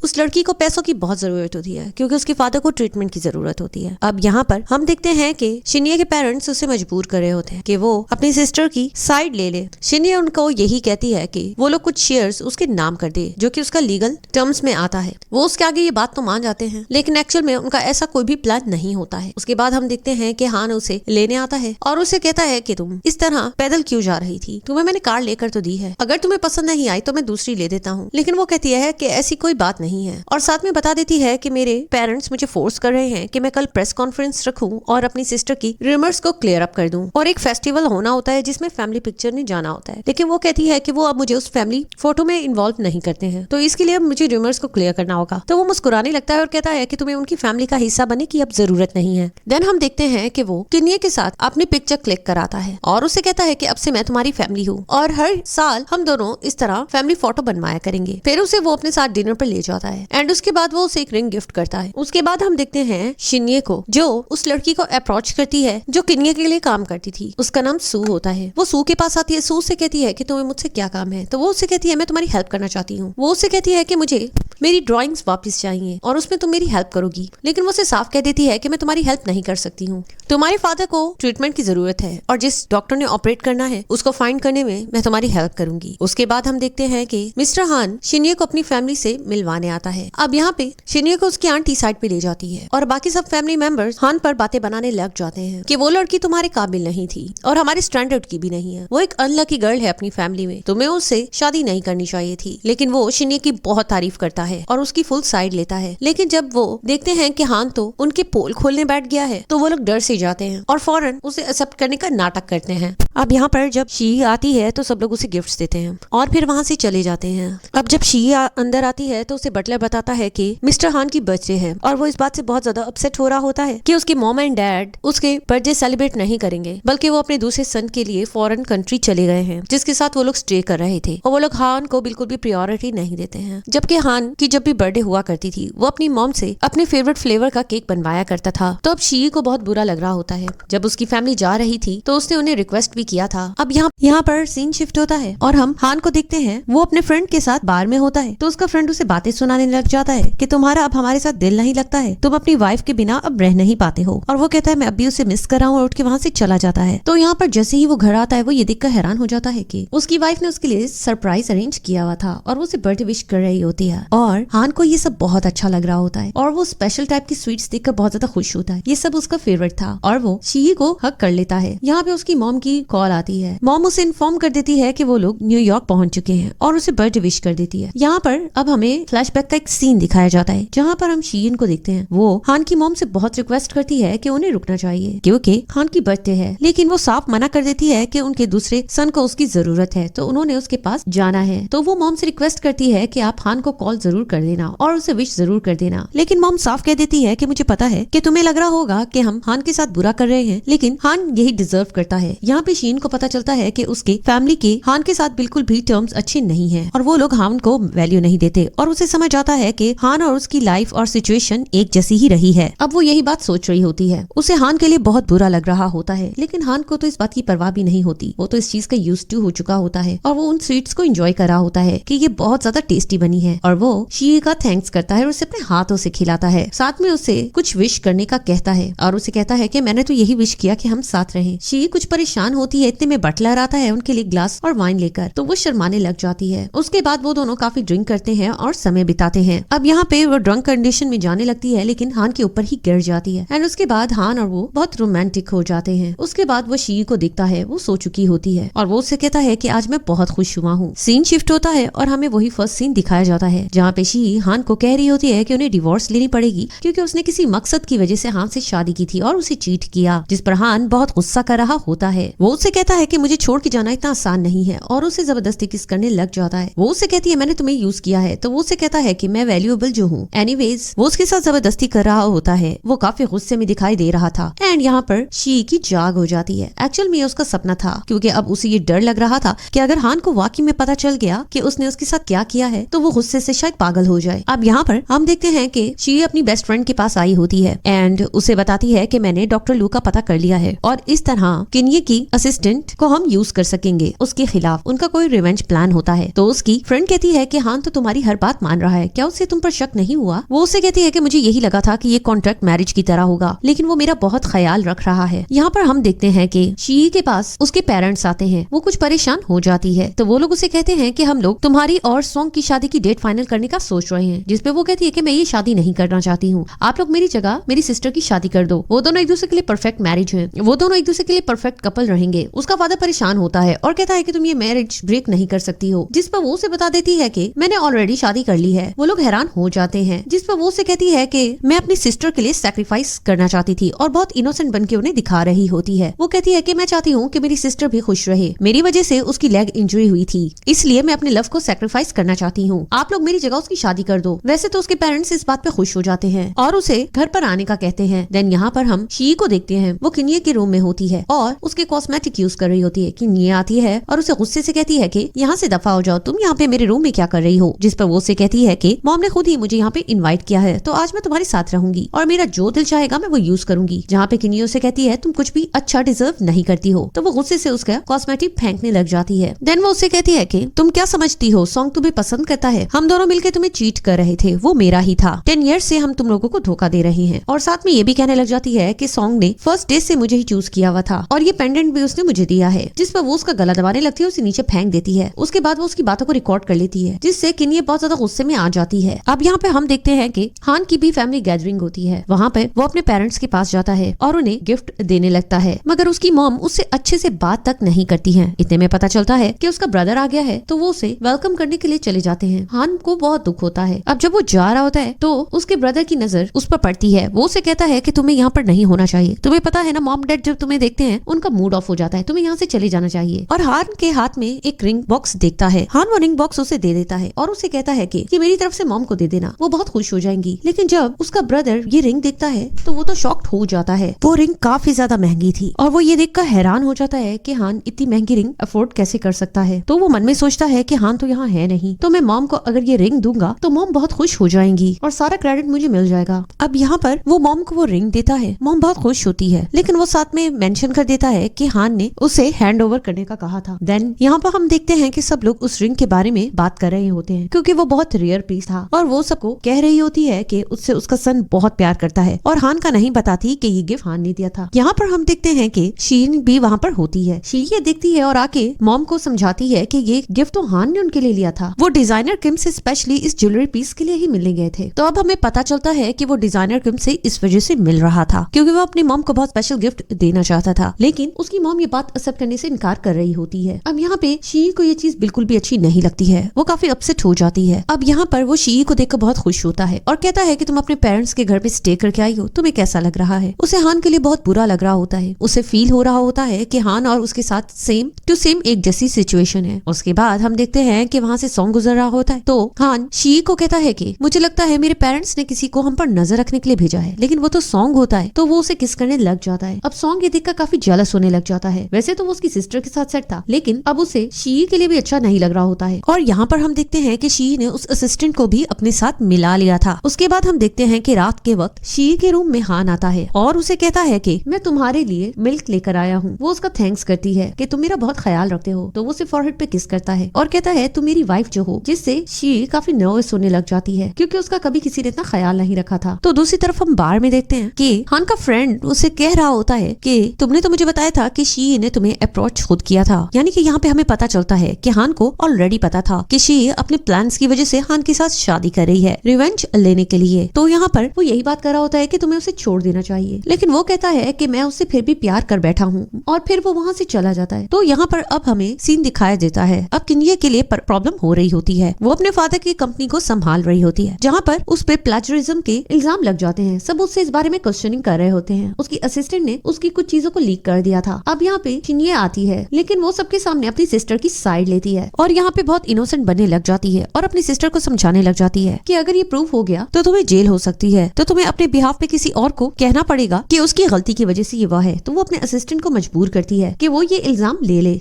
उस लड़की को पैसों की बहुत जरूरत होती है क्योंकि उसके फादर को ट्रीटमेंट की जरूरत होती है। अब यहाँ पर हम देखते हैं कि शिन्नी के पेरेंट्स उसे मजबूर कर रहे होते हैं कि वो अपनी सिस्टर की साइड ले ले। शिन्नी उनको यही कहती है कि वो लोग कुछ शेयर्स उसके नाम कर दे, जो कि उसका लीगल टर्म्स में आता है। वो उसके आगे ये बात तो मान जाते हैं, लेकिन एक्चुअल में उनका ऐसा कोई भी प्लान नहीं होता है। उसके बाद हम देखते हैं कि हान उसे लेने आता है और उसे कहता है कि तुम इस तरह पैदल क्यों जा रही थी, तुम्हें मैंने कार लेकर तो दी है, अगर तुम्हें पसंद नहीं आई तो मैं दूसरी ले देता हूँ। लेकिन वो कहती है कि ऐसी कोई बात नहीं है, और साथ में बता देती है कि मेरे पेरेंट्स मुझे फोर्स कर रहे हैं कि मैं कल प्रेस कॉन्फ्रेंस रखूं और अपनी सिस्टर की रूमर्स को क्लियर अप कर दूं, और एक फेस्टिवल होना होता है जिसमें फैमिली पिक्चर में जाना होता है। लेकिन वो कहती है कि वो अब मुझे उस फैमिली फोटो में इन्वॉल्व नहीं करते हैं, तो इसके लिए मुझे रूमर्स को क्लियर करना होगा। तो वो मुस्कुराने लगता है और कहता है कि तुम्हें उनकी फैमिली का हिस्सा बनने की अब जरूरत नहीं है। देन हम देखते हैं कि वो किन्नी के साथ अपनी पिक्चर क्लिक कराता है और उसे कहता है कि अब से मैं तुम्हारी फैमिली हूँ और हर साल हम दोनों इस तरह फैमिली फोटो बनवाया करेंगे। फिर उसे वो अपने साथ डिनर पर ले जाता है एंड उसके बाद वो उसे एक रिंग गिफ्ट करता है। उसके बाद हम देखते हैं शिन्नी को, जो उस लड़की को अप्रोच करती है जो किन्नी के लिए काम करती थी। उसका नाम सू होता है। वो सू के पास आती है, सू से कहती है कि तुम्हें मुझसे क्या काम है। तो वो उससे कहती है मैं तुम्हारी हेल्प करना चाहती हूँ। वो उससे कहती है कि मुझे मेरी ड्राइंग्स वापस चाहिए और उसमें तुम मेरी हेल्प करोगी। लेकिन वो उसे साफ कह देती है कि मैं तुम्हारी हेल्प नहीं कर सकती हूँ, तुम्हारे फादर को ट्रीटमेंट की जरूरत है और जिस डॉक्टर ने ऑपरेट करना है उसको फाइंड करने में मैं तुम्हारी हेल्प करूंगी। उसके बाद हम देखते हैं कि मिस्टर हान शिन्नी को अपनी फैमिली से मिलवाने आता है। अब यहाँ पे शिन्नी को उसकी आंटी साइड पे ले जाती है और बाकी सब फैमिली मेंबर्स हान पर बातें बनाने लग जाते हैं कि वो लड़की तुम्हारे काबिल नहीं थी और हमारे स्टैंडर्ड की भी नहीं है। वो एक अनलकी गर्ल है अपनी फैमिली में, तुम्हें उससे शादी नहीं करनी चाहिए थी। लेकिन वो शिन्नी की बहुत तारीफ करता है और उसकी फुल साइड लेता है। लेकिन जब वो देखते हैं कि हान तो उनके पोल खोलने बैठ गया है तो वो लोग डर से जाते हैं और फौरन उसे एक्सेप्ट करने का नाटक करते हैं। अब यहाँ पर जब शी आती है तो सब लोग उसे गिफ्ट्स देते हैं और फिर वहाँ से चले जाते हैं। अब जब शी अंदर आती है तो उसे बटलर बताता है कि मिस्टर हान की बर्थडे है और वो इस बात से बहुत ज्यादा अपसेट हो रहा होता है कि उसके मॉम एंड डैड उसके बर्थडे सेलिब्रेट नहीं करेंगे, बल्कि वो अपने दूसरे सन के लिए फॉरेन कंट्री चले गए हैं जिसके साथ वो लोग स्टे कर रहे थे और वो लोग हान को बिल्कुल भी प्रायोरिटी नहीं देते हैं। जबकि हान की जब भी बर्थडे हुआ करती थी वो अपनी मॉम से अपने फेवरेट फ्लेवर का केक बनवाया करता था। तो अब शी को बहुत बुरा लग रहा होता है। जब उसकी फैमिली जा रही थी तो उसने उन्हें रिक्वेस्ट भी किया था। अब यहाँ पर सीन शिफ्ट होता है और हम हान को देखते हैं। वो अपने फ्रेंड के साथ बार में होता है तो उसका फ्रेंड उसे बातें सुनाने लग जाता है कि तुम्हारा अब हमारे साथ दिल नहीं लगता है, तुम अपनी वाइफ के बिना अब रह नहीं पाते हो। और वो कहता है मैं अभी उसे मिस कर रहा हूँ और उठ के वहाँ से चला जाता है। तो यहाँ पर जैसे ही वो घर आता है वो ये देखकर हैरान हो जाता है कि उसकी वाइफ ने उसके लिए सरप्राइज अरेंज किया हुआ था और वो उसे बर्थडे विश कर रही होती है। और हान को ये सब बहुत अच्छा लग रहा होता है और वो स्पेशल टाइप की स्वीट्स देखकर बहुत ज्यादा खुश होता है। ये सब उसका फेवरेट था और वो शी को हक कर लेता है। यहाँ पे उसकी मॉम की कॉल आती है। मॉम उसे इन्फॉर्म कर देती है कि वो लोग न्यूयॉर्क पहुंच चुके हैं और उसे बर्थडे विश कर देती है। यहाँ पर अब हमें फ्लैशबैक का एक सीन दिखाया जाता है जहाँ पर हम शीन को देखते हैं। वो हान की मॉम से बहुत रिक्वेस्ट करती है कि उन्हें रुकना चाहिए क्योंकि हान की बर्थडे है, लेकिन वो साफ मना कर देती है कि उनके दूसरे सन को उसकी जरूरत है तो उन्होंने उसके पास जाना है। तो वो मॉम से रिक्वेस्ट करती है कि आप हान को कॉल जरूर कर देना और उसे विश जरूर कर देना। लेकिन मॉम साफ कह देती है कि मुझे पता है कि तुम्हें लग रहा होगा कि हम हान के साथ बुरा कर रहे हैं, लेकिन हान यही डिजर्व करता है। यहाँ पे शीन को पता चलता है कि उसके फैमिली के हान के साथ बिल्कुल भी टर्म्स अच्छे नहीं है और वो लोग हान को वैल्यू नहीं देते और उसे समझ आता है कि हान और उसकी लाइफ और सिचुएशन एक जैसी ही रही है। अब वो यही बात सोच रही होती है। उसे हान के लिए बहुत बुरा लग रहा होता है, लेकिन हान को तो इस बात की परवाह भी नहीं होती। वो तो इस चीज का यूज्ड टू हो चुका होता है और वो उन स्वीट्स को एंजॉय कर रहा होता है कि ये बहुत ज्यादा टेस्टी बनी है और वो शी का थैंक्स करता है और उसे अपने हाथों से खिलाता है। साथ में उसे कुछ विश करने का कहता है और उसे कहता है कि मैंने तो यही विश किया कि हम साथ रहें। शी कुछ परेशान होती है, इतने में बटलर आता है उनके लिए ग्लास और वाइन लेकर, तो वो शर्माने लग जाती है। उसके बाद वो दोनों काफी ड्रिंक करते हैं और समय बिताते हैं। अब यहाँ पे वो ड्रंक कंडीशन में जाने लगती है लेकिन हान के ऊपर ही गिर जाती है एंड उसके बाद हान और वो बहुत रोमांटिक हो जाते हैं। उसके बाद वो शी को देखता है, वो सो चुकी होती है और वो उससे कहता है कि आज मैं बहुत खुश हुआ हूँ। सीन शिफ्ट होता है और हमें वही फर्स्ट सीन दिखाया जाता है जहाँ पे शी हान को कह रही होती है कि उन्हें डिवोर्स लेनी पड़ेगी क्योंकि उसने किसी मकसद की वजह से हान से शादी की थी और उसे चीट किया, जिस पर हान बहुत गुस्सा कर रहा होता है। वो उससे कहता है कि मुझे छोड़ के जाना इतना आसान नहीं है और उसे जबरदस्ती किस करने लग जाता है। वो उससे कहती है मैंने तुम्हें यूज किया है, तो वो उससे कहता है कि मैं वैल्यूएबल जो हूँ। एनीवेज वो उसके साथ जबरदस्ती कर रहा होता है। वो काफी गुस्से में दिखाई दे रहा था एंड यहाँ पर शी की जाग हो जाती है। एक्चुअल में उसका सपना था क्योंकि अब उसे ये डर लग रहा था कि अगर हान को वाकई में पता चल गया कि उसने उसके साथ क्या किया है तो वो गुस्से से शायद पागल हो जाए। अब यहाँ पर हम देखते हैं कि शी अपनी बेस्ट फ्रेंड के पास आई होती है एंड उसे बताती है कि मैंने डॉक्टर लू का पता कर लिया है और इस तरह किन्ये की असिस्टेंट को हम यूज कर सकेंगे उसके खिलाफ। उनका कोई रिवेंज प्लान होता है। तो उसकी फ्रेंड कहती है कि हान तो तुम्हारी हर बात मान रहा है, क्या उससे तुम पर शक नहीं हुआ? वो उससे कहती है कि मुझे यही लगा था कि ये कॉन्ट्रैक्ट मैरिज की तरह होगा, लेकिन वो मेरा बहुत ख्याल रख रहा है। यहाँ पर हम देखते हैं कि शी के पास उसके पेरेंट्स आते हैं। वो कुछ परेशान हो जाती है तो वो लोग उसे कहते हैं कि हम लोग तुम्हारी और सॉन्ग की शादी की डेट फाइनल करने का सोच रहे हैं, जिसपे वो कहती है कि मैं ये शादी नहीं करना चाहती हूँ, आप लोग मेरी जगह मेरी सिस्टर की शादी कर दो। वो दोनों एक दूसरे के लिए परफेक्ट मैरिज है, वो दोनों एक दूसरे के लिए परफेक्ट कपल रहेंगे। उसका फादर परेशान होता है और कहता है कि तुम ये मैरिज ब्रेक नहीं कर सकती हो, जिस पर वो उसे बता देती है कि मैंने ऑलरेडी शादी कर ली है। वो लोग हैरान हो जाते हैं, जिस पर वो उसे कहती है कि मैं अपनी सिस्टर के लिए सैक्रिफाइस करना चाहती थी और बहुत इनोसेंट बन के उन्हें दिखा रही होती है। वो कहती है कि मैं चाहती हूँ कि मेरी सिस्टर भी खुश रहे, मेरी वजह से उसकी लेग इंजरी हुई थी, इसलिए मैं अपने लव को सैक्रिफाइस करना चाहती हूँ, आप लोग मेरी जगह उसकी शादी कर दो। वैसे तो उसके पेरेंट्स इस बात पे खुश हो जाते हैं और उसे घर पर आने का कहते हैं। देन यहाँ पर हम शी को देखते हैं। वो किन्ये के रूम में होती है और उसके कॉस्मेटिक यूज कर रही होती है। किन्ये आती है और उसे गुस्से से कहती है कि यहाँ से दफा हो जाओ, तुम यहाँ पे मेरे रूम में क्या कर रही हो? जिस पर वो उसे कहती है कि मॉम ने खुद ही मुझे यहाँ पे इनवाइट किया है, तो आज मैं तुम्हारे साथ रहूंगी और मेरा जो दिल चाहेगा मैं वो यूज करूंगी। जहाँ पे किन्ये उसे कहती है तुम कुछ भी अच्छा डिजर्व नहीं करती हो, तो वो गुस्से से उसका कॉस्मेटिक फेंकने लग जाती है। देन वो उसे कहती है कि तुम क्या समझती हो, सॉन्ग तुम्हें पसंद करता है, हम दोनों मिलकर तुम्हें चीट कर रहे थे, वो मेरा ही था। 10 ईयर्स से हम तुम लोगों को धोखा दे रहे हैं। और साथ में ये भी कहने लग जाती है कि सॉन्ग ने फर्स्ट डे से मुझे ही चूज किया हुआ था और ये पेंडेंट भी उसने मुझे दिया है। जिस पर वो उसका गला दबाने लगती है, उसे नीचे फेंक देती है। उसके बाद वो उसकी बातों को रिकॉर्ड कर लेती है, जिससे किन्ये बहुत ज्यादा गुस्से में आ जाती है। अब यहाँ पे हम देखते हैं कि हान की भी फैमिली गैदरिंग होती है। वहाँ पे वो अपने पेरेंट्स के पास जाता है और उन्हें गिफ्ट देने लगता है, मगर उसकी मॉम उससे अच्छे से बात तक नहीं करती है। इतने में पता चलता है कि उसका ब्रदर आ गया है, तो वो उसे वेलकम करने के लिए चले जाते हैं। हान को बहुत दुख होता है। अब जब वो जा रहा होता है तो उसके ब्रदर की नजर उस पर पड़ती है। वो उसे कहता है कि तुम्हें यहाँ पर नहीं होना चाहिए, तुम्हें पता है ना मॉम डैड जब तुम्हें देखते हैं उनका मूड ऑफ हो जाता है, तुम्हें यहाँ से चले जाना चाहिए। और हान के हाथ में एक रिंग बॉक्स देखता है। हान वो रिंग बॉक्स उसे दे देता है और उसे कहता है कि मेरी तरफ से मॉम को दे देना, वो बहुत खुश हो जाएंगी। लेकिन जब उसका ब्रदर ये रिंग देखता है तो वो तो शॉक्ड हो जाता है। वो रिंग काफी ज्यादा महंगी थी और वो ये देखकर हैरान हो जाता है कि हान इतनी महंगी रिंग अफोर्ड कैसे कर सकता है। तो वो मन में सोचता है कि हान तो यहाँ है नहीं, तो मैं मॉम को अगर ये रिंग दूंगा तो मॉम बहुत खुश हो जाएंगी और सारा क्रेडिट मुझे मिल जाएगा। अब यहाँ पर वो मॉम को वो रिंग देता है। मॉम बहुत खुश होती है, लेकिन वो साथ में मेंशन कर देता है कि हान ने उसे हैंड ओवर करने का कहा था। देन यहाँ पर हम देखते हैं कि सब लोग उस रिंग के बारे में बात कर रहे होते हैं क्योंकि वो बहुत रेयर रेयर पीस था और वो सबको कह रही होती है कि उससे उसका सन बहुत प्यार करता है और हान का नहीं बताती कि ये गिफ्ट हान ने दिया था। यहाँ पर हम देखते हैं कि शीन भी वहाँ पर होती है। शी ये देखती है और आके मॉम को समझाती है कि ये गिफ्ट तो हान ने उनके लिए लिया था। वो डिजाइनर किम से स्पेशली इस ज्वेलरी पीस के लिए ही मिलने गए थे। तो अब हमें पता चलता है कि वो डिजाइनर किम से इस वजह से मिल रहा था क्योंकि वो अपनी मॉम को बहुत स्पेशल गिफ्ट देना चाहता था, लेकिन उसकी मॉम ये बात एक्सेप्ट करने से इनकार कर रही होती है। अब यहाँ पे शी को ये चीज बिल्कुल भी अच्छी नहीं लगती है, वो काफी अपसेट हो जाती है। अब यहाँ पर वो शी को देखकर बहुत खुश होता है और कहता है कि तुम अपने पेरेंट्स के घर पे स्टे करके आई हो, तुम्हें कैसा लग रहा है। उसे हान के लिए बहुत बुरा लग रहा होता है। उसे फील हो रहा होता है कि हान और उसके साथ सेम टू सेम एक जैसी सिचुएशन है। उसके बाद हम देखते हैं कि वहाँ से सॉन्ग गुजर रहा होता है तो हान शी को कहता है कि मुझे लगता है मेरे पेरेंट्स ने किसी को हम पर नजर रखने के लिए भेजा है, लेकिन वो तो सॉन्ग होता है। तो वो उसे किस करने लग जाता है। अब सॉन्ग ये देखकर काफी जेलस होने लग जाता है। वैसे तो वो उसकी सिस्टर के साथ सेट था, लेकिन अब उसे शी के लिए भी अच्छा नहीं लग रहा होता है। और यहाँ पर हम देखते हैं कि शी ने उस असिस्टेंट को भी अपने साथ मिला लिया था। उसके बाद हम देखते हैं कि रात के वक्त शी के रूम में हान आता है और उसे कहता है कि मैं तुम्हारे लिए मिल्क लेकर आया हूँ। वो उसका थैंक्स करती है कि तुम मेरा बहुत ख्याल रखते हो। तो वो उसे फॉरहेड पे किस करता है और कहता है तुम मेरी वाइफ जो हो, जिससे शी काफी नर्वस होने लग जाती है क्योंकि उसका कभी किसी ने इतना ख्याल नहीं रखा था। तो दूसरी तरफ हम बार में देखते हैं कि हान का फ्रेंड उसे कह रहा होता है कि तुमने तो मुझे बताया था कि शी ने तुम्हें अप्रोच खुद किया था। यानी कि यहाँ पे हमें पता चलता है कि हान को ऑलरेडी पता था कि शी अपने प्लान्स की वजह से हान के साथ शादी कर रही है रिवेंज लेने के लिए। तो यहाँ पर वो यही बात कर रहा होता है कि तुम्हें उसे छोड़ देना चाहिए, लेकिन वो कहता है कि मैं उससे फिर भी प्यार कर बैठा हूँ और फिर वो वहाँ से चला जाता है। तो यहाँ पर अब हमें सीन दिखाया देता है। अब किन्ये के लिए प्रॉब्लम हो रही होती है। वो अपने फादर की कंपनी को संभाल रही होती है, जहाँ पर उस पे प्लेजरिज्म के इल्जाम लग जाते हैं। सब उससे इस बारे में क्वेश्चनिंग कर रहे होते हैं। उसकी असिस्टेंट ने उसकी कुछ चीजों को लीक कर दिया था। अब यहाँ पे किन्ये आती है, लेकिन वो सबके सामने अपनी सिस्टर की साइड लेती है और यहाँ पे बहुत इनोसेंट बनने लग जाती है और अपनी सिस्टर को समझाने लग जाती है कि अगर ये प्रूव हो गया तो तुम्हें जेल हो सकती है, तो तुम्हें अपने बिहाफ पे किसी और को कहना पड़ेगा कि उसकी गलती की वजह से ये हुआ है। तो वो अपने असिस्टेंट को मजबूर करती है कि वो ये इल्जाम ले ले।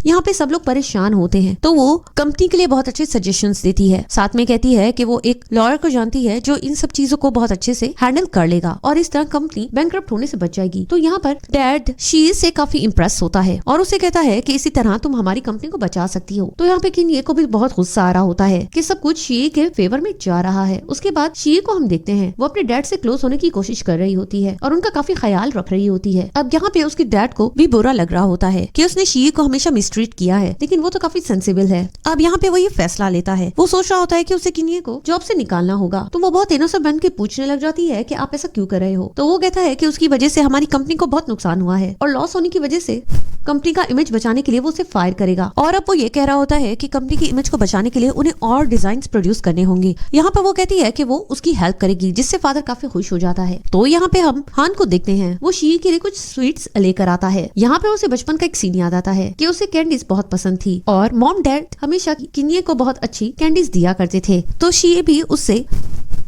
यहाँ पे सब लोग परेशान होते हैं तो वो कंपनी के लिए बहुत अच्छे सजेशंस देती है। साथ में कहती है कि वो एक लॉयर को जानती है जो इन सब चीजों को बहुत अच्छे से हैंडल कर लेगा और इस तरह कंपनी बैंकरप्ट होने से बच जाएगी। तो यहाँ पर डैड शी से काफी इम्प्रेस होता है और उसे कहता है कि इसी तरह तुम हमारी कंपनी को बचा सकती हो। तो यहाँ पे किन्ये को भी बहुत गुस्सा आ रहा होता है कि सब कुछ शी के फेवर में जा रहा है। उसके बाद शी को हम देखते हैं वो अपने डैड से क्लोज होने की कोशिश कर रही होती है और उनका काफी ख्याल रख रही होती है। अब यहाँ पे उसके डैड को भी बुरा लग रहा होता है कि उसने शी को हमेशा मिसट्रीट किया है, लेकिन वो तो काफी सेंसिबल है। अब यहाँ पे वो ये फैसला लेता है। वो सोच रहा होता है कि उसे किन्ये को जॉब से निकालना होगा। तो वो बहुत इनोसेंट बन के पूछने लग जाती है कि आप ऐसा क्यों कर रहे हो। तो वो कहता है कि उसकी वजह से हमारी कंपनी को बहुत नुकसान हुआ है और लॉस होने की वजह से कंपनी का इमेज बचाने के लिए वो उसे फायर करेगा। और अब वो ये कह रहा होता है कि कंपनी की इमेज को बचाने के लिए उन्हें और डिजाइन प्रोड्यूस करने होंगे। यहाँ पर वो कहती है कि वो उसकी हेल्प करेगी, जिससे फादर काफी खुश हो जाता है। तो यहाँ पे हम हान को देखते हैं, वो शी के लिए कुछ स्वीट्स लेकर आता है। यहाँ पे उसे बचपन का एक सीन याद आता है कि उसे कैंडीज बहुत पसंद थी और मॉम डैड हमेशा किन्ये को बहुत अच्छी कैंडीज दिया करते थे। तो शी भी उससे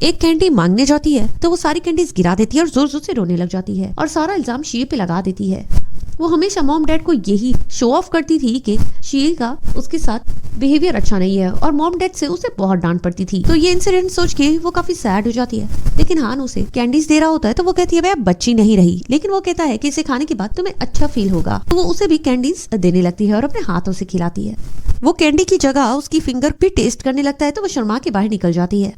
एक कैंडी मांगने जाती है तो वो सारी कैंडीज गिरा देती है और जोर जोर से रोने लग जाती है और सारा इल्जाम शी पे लगा देती है। वो हमेशा मॉम डैड को यही शो ऑफ करती थी कि शी का उसके साथ बिहेवियर अच्छा नहीं है और मॉम डैड से उसे बहुत डांट पड़ती थी। तो ये इंसिडेंट सोच के वो काफी सैड हो जाती है। लेकिन हान उसे कैंडीज दे रहा होता है तो वो कहती है भाई अब बच्ची नहीं रही, लेकिन वो कहता है कि इसे खाने के बाद तुम्हें अच्छा फील होगा। तो वो उसे भी कैंडीज देने लगती है और अपने हाथों से खिलाती है। वो कैंडी की जगह उसकी फिंगर भी टेस्ट करने लगता है तो वो शर्मा के बाहर निकल जाती है।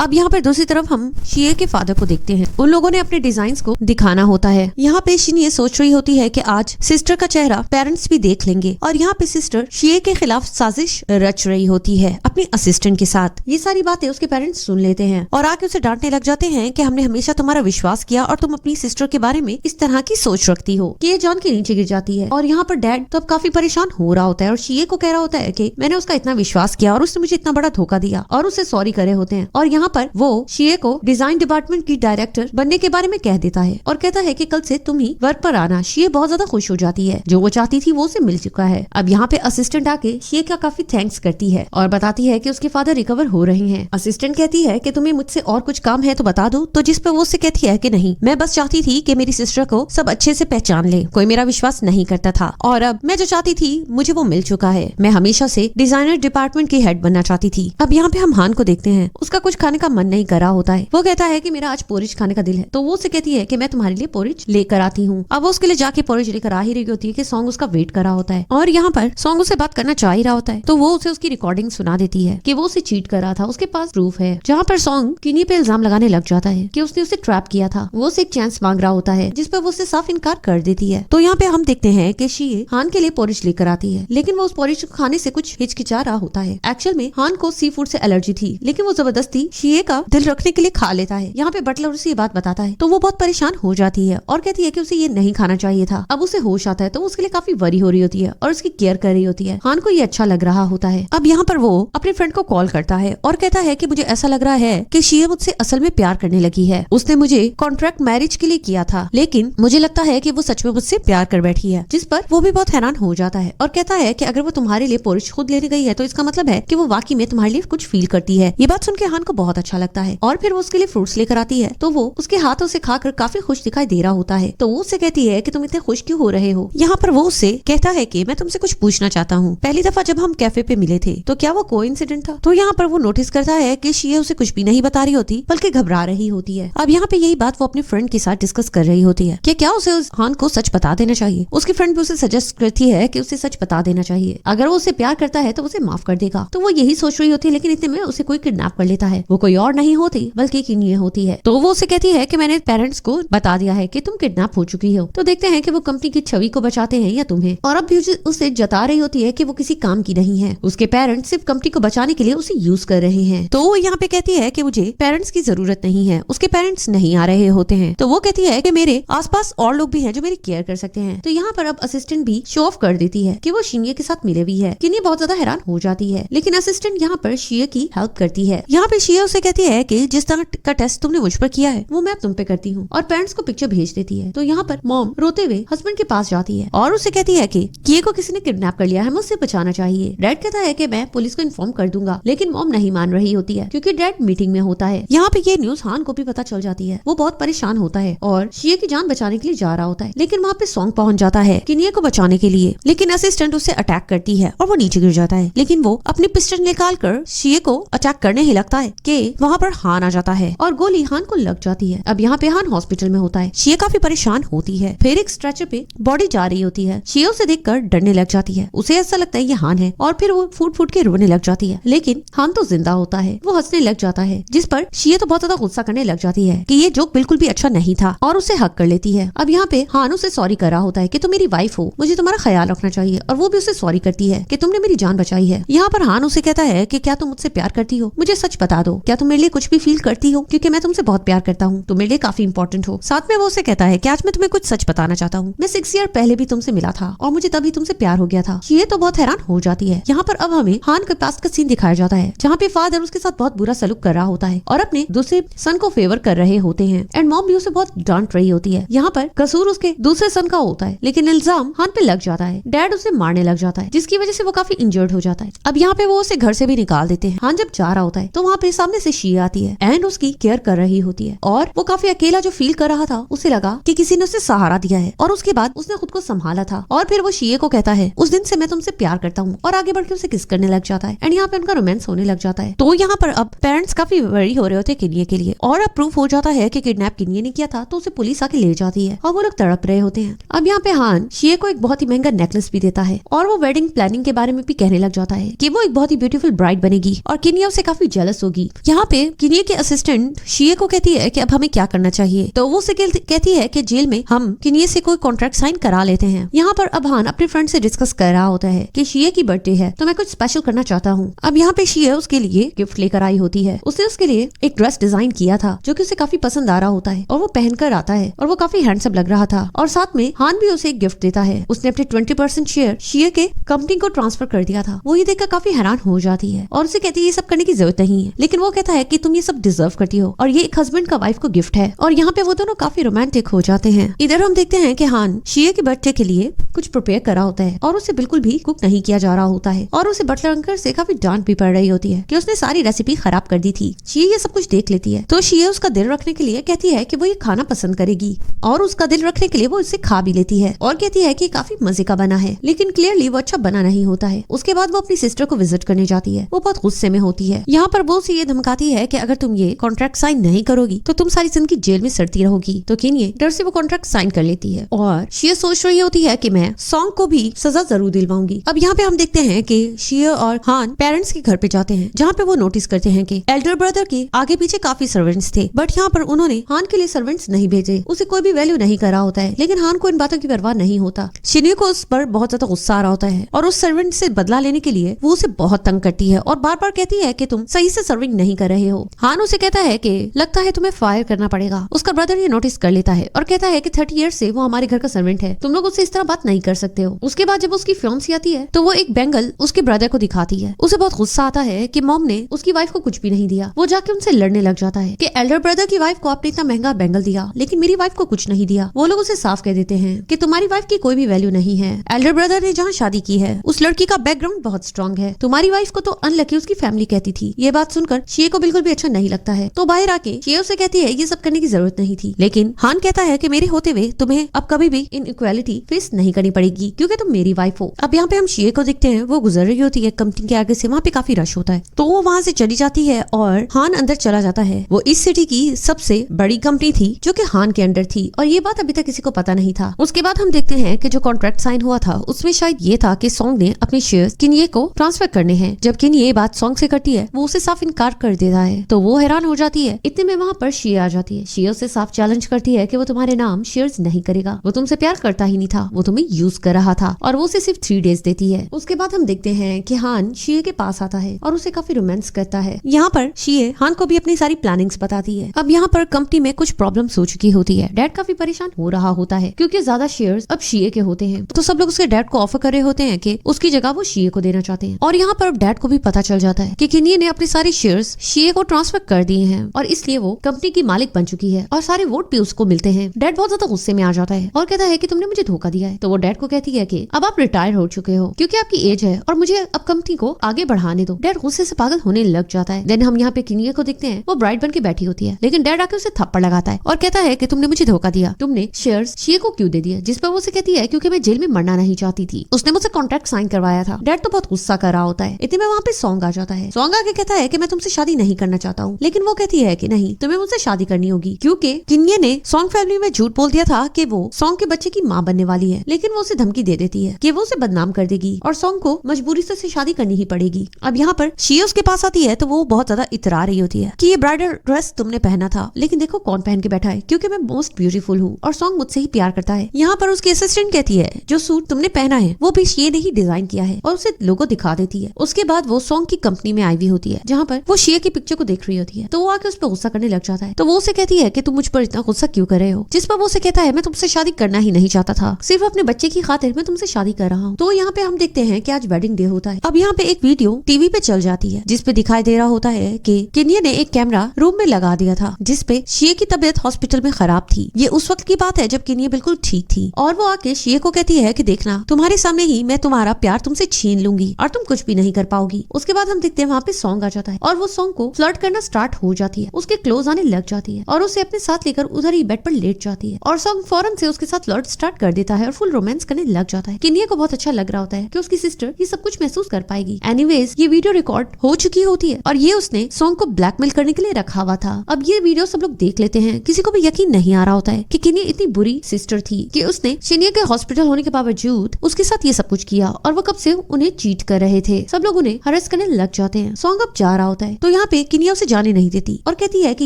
अब यहाँ पर दूसरी तरफ हम शिये के फादर को देखते हैं। उन लोगों ने अपने डिजाइन्स को दिखाना होता है। यहाँ पे शिन ये सोच रही होती है कि आज सिस्टर का चेहरा पेरेंट्स भी देख लेंगे और यहाँ पे सिस्टर शिये के खिलाफ साजिश रच रही होती है अपनी असिस्टेंट के साथ। ये सारी बातें उसके पेरेंट्स सुन लेते हैं और आके उसे डांटने लग जाते हैं कि हमने हमेशा तुम्हारा विश्वास किया और तुम अपनी सिस्टर के बारे में इस तरह की सोच रखती हो, कि ये जान के नीचे गिर जाती है। और यहाँ पर डैड तो अब काफी परेशान हो रहा होता है और शिये को कह रहा होता है कि मैंने उसका इतना विश्वास किया और उसने मुझे इतना बड़ा धोखा दिया और उसे सॉरी करे होते हैं। और यहाँ पर वो शिये को डिजाइन डिपार्टमेंट की डायरेक्टर बनने के बारे में कह देता है और कहता है कि कल से तुम ही वर्क पर आना। शिये बहुत ज्यादा खुश हो जाती है, जो वो चाहती थी वो उसे मिल चुका है। अब यहाँ पे असिस्टेंट आके शिये का काफी थैंक्स करती है और बताती है कि उसके फादर रिकवर हो रहे हैं। असिस्टेंट कहती है कि तुम्हें मुझसे और कुछ काम है तो बता दो। तो जिस पे वो उससे कहती है कि नहीं, मैं बस चाहती थी कि मेरी सिस्टर को सब अच्छे से पहचान ले, कोई मेरा विश्वास नहीं करता था और अब मैं जो चाहती थी मुझे वो मिल चुका है। मैं हमेशा से डिजाइनर डिपार्टमेंट की हेड बनना चाहती थी। अब यहाँ पे हम हान को देखते हैं, उसका कुछ खाने का मन नहीं कर रहा होता है। वो कहता है कि मेरा आज पोरिज खाने का दिल है। तो वो उसे कहती है कि मैं तुम्हारे लिए पोरिज लेकर आती हूँ। अब वो उसके लिए जाके पोरिज लेकर आ ही रही होती है कि सॉन्ग उसका वेट कर रहा होता है और यहाँ पर सॉन्ग उसे बात करना चाह ही रहा होता है, तो वो उसे उसकी रिकॉर्डिंग सुना देती है कि वो उसे चीट कर रहा था, उसके पास प्रूफ है। जहाँ पर सॉन्ग किन्नी पे इल्जाम लगाने लग जाता है कि उसने उसे ट्रैप किया था, वो उसे एक चांस मांग रहा होता है जिस पर वो उसे साफ इनकार कर देती है। तो यहाँ पे हम देखते हैं कि शीये हान के लिए पोरिश लेकर आती है, लेकिन वो उस पोरिश को खाने से कुछ हिचकिचा रहा होता है। एक्चुअल में हान को सी फूड से एलर्जी थी, लेकिन वो जबरदस्ती शीये का दिल रखने के लिए खा लेता है। यहाँ पे बटलर उसे ये बात बताता है तो वो बहुत परेशान हो जाती है और कहती है कि उसे ये नहीं खाना चाहिए था। अब उसे होश आता है तो उसके लिए काफी वरी हो रही होती है और उसकी केयर कर रही होती है। हान को ये अच्छा लग रहा होता है। अब यहाँ पर वो अपने फ्रेंड को कॉल करता है और कहता है कि मुझे ऐसा लग रहा है कि शीये मुझसे असल में प्यार करने लगी है। उसने मुझे कॉन्ट्रैक्ट मैरिज के लिए किया था, लेकिन मुझे लगता है कि वो सच में मुझसे प्यार कर बैठी है। जिस पर वो भी बहुत हैरान हो जाता है और कहता है कि अगर वो तुम्हारे लिए पोरिश खुद लेने गई है तो इसका मतलब है कि वो वाकई में तुम्हारे लिए कुछ फील करती है। ये बात सुन के हान को बहुत अच्छा लगता है और फिर वो उसके लिए फ्रूट्स लेकर आती है तो वो उसके हाथों से खाकर काफी खुश दिखाई दे रहा होता है। तो वो उससे कहती है कि तुम इतने खुश क्यों हो रहे हो। यहाँ पर वो उससे कहता है कि मैं तुमसे कुछ पूछना चाहता हूँ, पहली दफा जब हम कैफे पे मिले थे तो क्या वो कोइंसिडेंट था। तो यहाँ पर वो नोटिस करता है कि शीये उसे कुछ भी नहीं बता रही होती बल्कि घबरा रही होती है। अब यहाँ पे यही बात वो अपने फ्रेंड के साथ डिस्कस कर रही होती है कि क्या उसे उस हान को सच बता देना चाहिए। उसकी फ्रेंड भी उसे सजेस्ट करती है कि उसे सच बता देना चाहिए, अगर वो उसे प्यार करता है तो उसे माफ कर देगा। तो वो यही सोच रही होती है, लेकिन इतने में उसे कोई किडनैप कर लेता है। वो कोई और नहीं होती बल्कि किन्नी होती है। तो वो उसे कहती है कि मैंने पेरेंट्स को बता दिया है कि तुम किडनैप हो चुकी हो। तो देखते हैं कि वो कंपनी की छवि को बचाते हैं या तुम्हें। और अब भी उसे जता रही होती है कि वो किसी काम की नहीं है, उसके पेरेंट्स सिर्फ कंपनी को बचाने के लिए उसे यूज कर रहे हैं। तो वो यहाँ पे कहती है कि मुझे पेरेंट्स की जरूरत नहीं है, उसके पेरेंट्स नहीं आ रहे होते हैं। तो वो कहती है कि मेरे आसपास और लोग भी हैं जो मेरी केयर कर सकते हैं। तो यहाँ पर अब असिस्टेंट भी शो ऑफ कर देती है कि वो शीये के साथ मिले हुई है। किन्नी बहुत ज्यादा हैरान हो जाती है, लेकिन असिस्टेंट यहाँ पर शीये की हेल्प करती है। यहाँ पे शीये उसे कहती है कि जिस तरह का टेस्ट तुमने मुझ पर किया है वो मैं तुम पे करती हूँ, और पेरेंट्स को पिक्चर भेज देती है। तो यहाँ पर मॉम रोते हुए हस्बैंड के पास जाती है और उसे कहती है कि किये को किसी ने किडनैप कर लिया है, हमें उससे बचाना चाहिए। डैड कहता है कि मैं पुलिस को इन्फॉर्म कर दूंगा, लेकिन मॉम नहीं मान रही होती है क्योंकि डैड मीटिंग में होता है। यहाँ पे ये न्यूज हान को भी पता चल जाती है। वो बहुत परेशान होता है और शीये की जान बचाने के लिए जा रहा होता है, लेकिन वहाँ पे सॉन्ग पहुंच जाता है किन्नी को बचाने के लिए, लेकिन असिस्टेंट उसे अटैक करती है और वो नीचे गिर जाता है। लेकिन वो अपनी पिस्टल निकाल कर शीये को अटैक करने ही लगता है कि वहाँ पर हान आ जाता है और गोली हान को लग जाती है। अब यहाँ पे हान हॉस्पिटल में होता है। शीये काफी परेशान होती है। फिर एक स्ट्रेचर पे बॉडी जा रही होती है। शीये उसे देखकर डरने लग जाती है, उसे ऐसा लगता है ये हान है और फिर वो फूट फूट के रोने लग जाती है, लेकिन हान तो जिंदा होता है। वो हंसने लग जाता है, जिस पर शीये तो बहुत ज्यादा गुस्सा करने लग जाती है कि ये जोक बिल्कुल भी अच्छा नहीं था और उसे हक कर लेती है। अब यहाँ पे हान उसे सॉरी कर रहा होता है कि तुम मेरी वाइफ हो, मुझे तुम्हारा ख्याल रखना चाहिए, और वो भी उसे सॉरी करती है कि तुमने मेरी जान बचाई है। यहाँ पर हान उसे कहता है कि क्या तुम मुझसे प्यार करती हो, मुझे सच बता दो, क्या तुम मेरे लिए कुछ भी फील करती हो, क्योंकि मैं तुमसे बहुत प्यार करता हूँ, तुम मेरे लिए काफी इंपॉर्टेंट हो। साथ में वो उसे कहता है कि आज मैं तुम्हें कुछ सच बताना चाहता हूँ, मैं 6 ईयर पहले भी तुमसे मिला था और मुझे तभी तुमसे प्यार हो गया था। ये तो बहुत हैरान हो जाती है। यहाँ पर अब हमें हान के पास का सीन दिखाया जाता है जहाँ पे फादर उसके साथ बहुत बुरा सलूक कर रहा होता है और अपने दूसरे सन को फेवर कर रहे होते हैं, एंड मॉम भी उसे बहुत डांट रही होती है। यहाँ पर कसूर उसके दूसरे सन का होता है, लेकिन इल्जाम हान पे लग जाता है। डैड उसे मारने लग जाता है, जिसकी वजह से वो काफी इंजर्ड हो जाता है। अब यहाँ पे वो उसे घर से भी निकाल देते हैं। हान जब जा रहा होता है तो वहाँ पे सामने से शीये आती है एंड उसकी केयर कर रही होती है, और वो काफी अकेला जो फील कर रहा था उसे लगा कि किसी ने उसे सहारा दिया है, और उसके बाद उसने खुद को संभाला था। और फिर वो शीये को कहता है उस दिन से मैं तुमसे प्यार करता हूँ, और आगे बढ़ के उसे किस करने लग जाता है, एंड यहाँ पे उनका रोमांस होने लग जाता है। तो यहाँ पर अब पेरेंट्स काफी वरी हो रहे होते हैं किन्नी के लिए, और अब प्रूफ हो जाता है कि किडनैप किन्नी ने किया था, तो उसे पुलिस आके ले जाती है और वो लोग तड़प रहे होते हैं। अब यहाँ पे हान शीये को एक बहुत ही महंगा नेकलेस भी देता है, और वो वेडिंग प्लानिंग के बारे में भी कहने लग जाता है कि वो एक बहुत ही ब्यूटीफुल ब्राइड बनेगी, और किन्नी उससे काफी जेलस होगी। यहाँ पे किन्नी के असिस्टेंट शीये को कहती है कि अब हमें क्या करना चाहिए, तो वो उसे कहती है कि जेल में हम किन्नी से कोई कॉन्ट्रैक्ट साइन करा लेते हैं। यहाँ पर अब हान अपने फ्रेंड से डिस्कस कर रहा होता है कि शीये की बर्थडे है तो मैं कुछ स्पेशल करना चाहता हूँ। अब यहाँ पे शीये उसके लिए गिफ्ट लेकर आई होती है। उसने उसके लिए एक ड्रेस डिजाइन किया था जो कि उसे काफी पसंद आ रहा होता है, और वो पहनकर आता है और वो काफी हैंडसम लग रहा था, और साथ में हान भी उसे एक गिफ्ट देता है। उसने अपने 20% शेयर शीये के कंपनी को ट्रांसफर कर दिया था। वो ये देखकर काफी हैरान हो जाती है और उसे कहती है ये सब करने की जरूरत नहीं है, लेकिन वो कहता है कि तुम ये सब डिजर्व करती हो, और ये एक हस्बैंड का वाइफ को गिफ्ट है। और यहाँ पे वो दोनों काफी रोमांटिक हो जाते हैं। इधर हम देखते हैं कि हान शीये के बर्थडे के लिए कुछ प्रिपेयर करा होता है और उसे बिल्कुल भी कुक नहीं किया जा रहा होता है और उसे बटलर अंकल से काफी डांट भी पड़ रही होती है कि उसने सारी रेसिपी खराब कर दी थी। शीए ये सब कुछ देख लेती है तो शीए उसका दिल रखने के लिए कहती है कि वो ये खाना पसंद करेगी और उसका दिल रखने के लिए वो इसे खा भी लेती है और कहती है कि काफी मजे का बना है, लेकिन क्लियरली वो अच्छा बना नहीं होता है। उसके बाद वो अपनी सिस्टर को विजिट करने जाती है। वो बहुत गुस्से में होती है। यहाँ पर वो उसे ये धमकाती है कि अगर तुम ये कॉन्ट्रैक्ट साइन नहीं करोगी तो तुम सारी जिंदगी जेल में सड़ती रहोगी। तो किन्ये डर से वो कॉन्ट्रैक्ट साइन कर लेती है और शीए सोच रही होती है कि मैं सॉन्ग को भी सजा जरूर दिलवाऊंगी। अब यहाँ पे हम देखते हैं कि शीए और हान पेरेंट्स के घर पे जाते हैं जहाँ पे वो नोटिस करते हैं कि एल्डर ब्रदर के आगे पीछे काफी सर्वेंट्स थे, बट यहाँ पर उन्होंने हान के लिए सर्वेंट्स नहीं भेजे। उसे कोई भी वैल्यू नहीं करा होता है, लेकिन हान को इन बातों की परवाह नहीं होता। शिन्ये को उस पर बहुत ज्यादा गुस्सा आ रहा होता है और उस सर्वेंट से बदला लेने के लिए वो उसे बहुत तंग करती है और बार बार कहती है कि तुम सही से सर्विंग नहीं कर रहे हो। हान उसे कहता है कि लगता है तुम्हें फायर करना पड़ेगा। उसका ब्रदर ये नोटिस कर लेता है और कहता है कि 30 ईयर्स से वो हमारे घर का सर्वेंट है, तुम लोग उससे इस तरह बात नहीं कर सकते हो। उसके बाद जब उसकी फियांसी आती है तो वो एक बैंगल उसके ब्रदर को दिखाती है। उसे बहुत गुस्सा आता है कि मॉम ने उसकी वाइफ को कुछ भी नहीं दिया। वो जाके उनसे लड़ने लग जाता है कि एल्डर ब्रदर की वाइफ को आपने इतना महंगा बैंगल दिया लेकिन मेरी वाइफ को कुछ नहीं दिया। वो लोग उसे साफ कह देते हैं कि तुम्हारी वाइफ की कोई भी वैल्यू नहीं है। एल्डर ब्रदर ने जहाँ शादी की है उस लड़की का बैकग्राउंड बहुत स्ट्रॉन्ग है, तुम्हारी वाइफ को तो अनलकी उसकी फैमिली कहती थी। ये बात सुनकर शीए को बिल्कुल भी अच्छा नहीं लगता है। तो बाहर आके शीए उसे कहती है ये सब करने की जरूरत नहीं थी, लेकिन हान कहता है कि मेरे होते हुए तुम्हें अब कभी भी इनइक्वालिटी फेस नहीं करनी पड़ेगी क्योंकि तुम मेरी वाइफ हो। अब यहाँ पे हम शीए को देखते हैं, वो गुजर रही होती है कंपनी के आगे से, वहाँ पे काफी रश होता है तो वो वहाँ से चली जाती है और हान अंदर चला जाता है। वो इस सिटी की सबसे बड़ी कंपनी थी जो कि हान के अंडर थी और ये बात अभी तक किसी को पता नहीं था। उसके बाद हम देखते हैं कि जो कॉन्ट्रैक्ट साइन हुआ था उसमें शायद ये था कि सॉन्ग ने अपने शेयर्स किन्ये को ट्रांसफर करने हैं। जब किन्ये ये बात सॉन्ग से करती है वो उसे साफ इनकार कर देता है तो वो हैरान हो जाती है। इतने में वहाँ पर शीए आ जाती है। शीए उसे साफ चैलेंज करती है कि वो तुम्हारे नाम शेयर्स नहीं करेगा, वो तुमसे प्यार करता ही नहीं था, वो तुम्हें यूज कर रहा था और वो उसे सिर्फ 3 डेज देती है। उसके बाद हम देखते हैं कि हान शीए के पास आता है और उसे काफी रोमांस करता है। यहाँ पर शीए हान को भी अपनी सारी प्लानिंग्स बताती है। अब यहाँ पर कंपनी में कुछ प्रॉब्लम्स हो चुकी होती है। डैड काफी परेशान हो रहा होता है क्योंकि ज्यादा शेयर्स अब शीए के होते हैं, तो सब लोग उसके डैड को ऑफर कर रहे होते हैं कि उसकी जगह वो शीए को देना चाहते हैं। और यहाँ पर अब डैड को भी पता चल जाता है कि किन्ये ने अपने सारे शेयर्स शीए को ट्रांसफर कर दिए हैं और इसलिए वो कंपनी की मालिक बन चुकी है और सारे वोट भी उसको मिलते हैं। डैड बहुत ज्यादा गुस्से में आ जाता है और कहता है कि तुमने मुझे धोखा दिया है। तो वो डैड को कहती है कि अब आप रिटायर हो चुके हो क्योंकि आपकी एज है और मुझे अब कंपनी को आगे बढ़ाने दो। डैड गुस्से से पागल होने लग जाता है। देन हम यहाँ पे किन्ये को देखते हैं, वो ब्राइड बन के बैठी होती है लेकिन डैड आके उसे थप्पड़ लगाता है और कहता है कि तुमने मुझे धोखा दिया, तुमने शेयर्स शीए को क्यों दे दिया। जिस पर वो उसे कहती है क्योंकि मैं जेल में मरना नहीं चाहती थी, उसने मुझसे कॉन्ट्रैक्ट साइन करवाया था। डैड तो बहुत गुस्सा कर रहा होता है। इतने में वहाँ पे सॉन्ग आ जाता है। सॉन्ग आके कहता है कि मैं तुमसे शादी नहीं करना चाहता हूँ, लेकिन वो कहती है कि नहीं, तुम्हें मुझसे शादी करनी होगी क्योंकि किन्ये ने सॉन्ग फैमिली में झूठ बोल दिया था कि वो सॉन्ग के बच्चे की माँ बनने वाली है, लेकिन वो उसे धमकी दे देती है कि वो उसे बदनाम कर देगी और सॉन्ग को मजबूरी से शादी करनी ही पड़ेगी। अब यहाँ पर शीए उसके पास आती है तो वो बहुत ज्यादा इतरा रही होती है कि ये ब्राइडल ड्रेस तुमने पहना था, लेकिन देखो कौन पहन के बैठा है, क्योंकि मैं मोस्ट ब्यूटीफुल हूँ और सॉन्ग मुझसे ही प्यार करता है। यहाँ पर उसकी असिस्टेंट कहती है जो सूट तुमने पहना है वो भी शीए ने ही डिजाइन किया है और उसे लोगो दिखा देती है। उसके बाद वो सॉन्ग की कंपनी में आई हुई होती है जहाँ पर वो शीए की पिक्चर को देख रही होती है तो वो आके उस पर गुस्सा करने लग जाता है। तो वो उसे कहती है कि तुम मुझ पर इतना गुस्सा क्यों कर रहे हो। जिस पर वो उसे कहता है मैं तुमसे शादी करना ही नहीं चाहता था, सिर्फ अपने बच्चे की खातिर मैं तुमसे शादी कर रहा हूँ। तो यहाँ पे हम देखते हैं कि आज वेडिंग डे होता है। अब यहाँ पे एक वीडियो टीवी पे चल जाती है जिसपे दिखाई दे रहा होता है कि किन्ये ने एक कैमरा रूम में लगा दिया था जिसपे शीए की तबीयत हॉस्पिटल में खराब थी। ये उस वक्त की बात है जब किन्ये बिल्कुल ठीक थी और वो आके शीए को कहती है कि देखना तुम्हारे सामने ही मैं तुम्हारा प्यार तुमसे छीन लूंगी और तुम कुछ भी नहीं कर पाओगी। उसके बाद हम देखते हैं वहाँ पे सॉन्ग आ जाता है और वो सॉन्ग को फ्लर्ट करना स्टार्ट हो जाती है, उसके क्लोज आने लग जाती है और उसे अपने साथ लेकर उधर ही बेड पर लेट जाती है और सॉन्ग फौरन से उसके साथ फ्लर्ट स्टार्ट कर देता है और फुल रोमांस करने लग जाता है। किन्ये को बहुत अच्छा लग रहा होता है कि उसकी सिस्टर ये सब कुछ महसूस कर पाएगी। एनीवेज ये वीडियो रिकॉर्ड हो चुकी होती है और ये उसने सॉन्ग को ब्लैकमेल करने के लिए रखा हुआ था। अब ये वीडियो सब लोग देख लेते हैं। किसी को भी यकीन नहीं आ रहा होता है कि किन्ये इतनी बुरी सिस्टर थी कि उसने शिन्ये के हॉस्पिटल होने के बावजूद उसके साथ ये सब कुछ किया और वो कब से उन्हें चीट कर रहे थे। सब लोग उन्हें हरेस करने लग जाते हैं। सॉन्ग अब जा रहा होता है तो यहाँ पे किन्ये उसे जाने नहीं देती और कहती है कि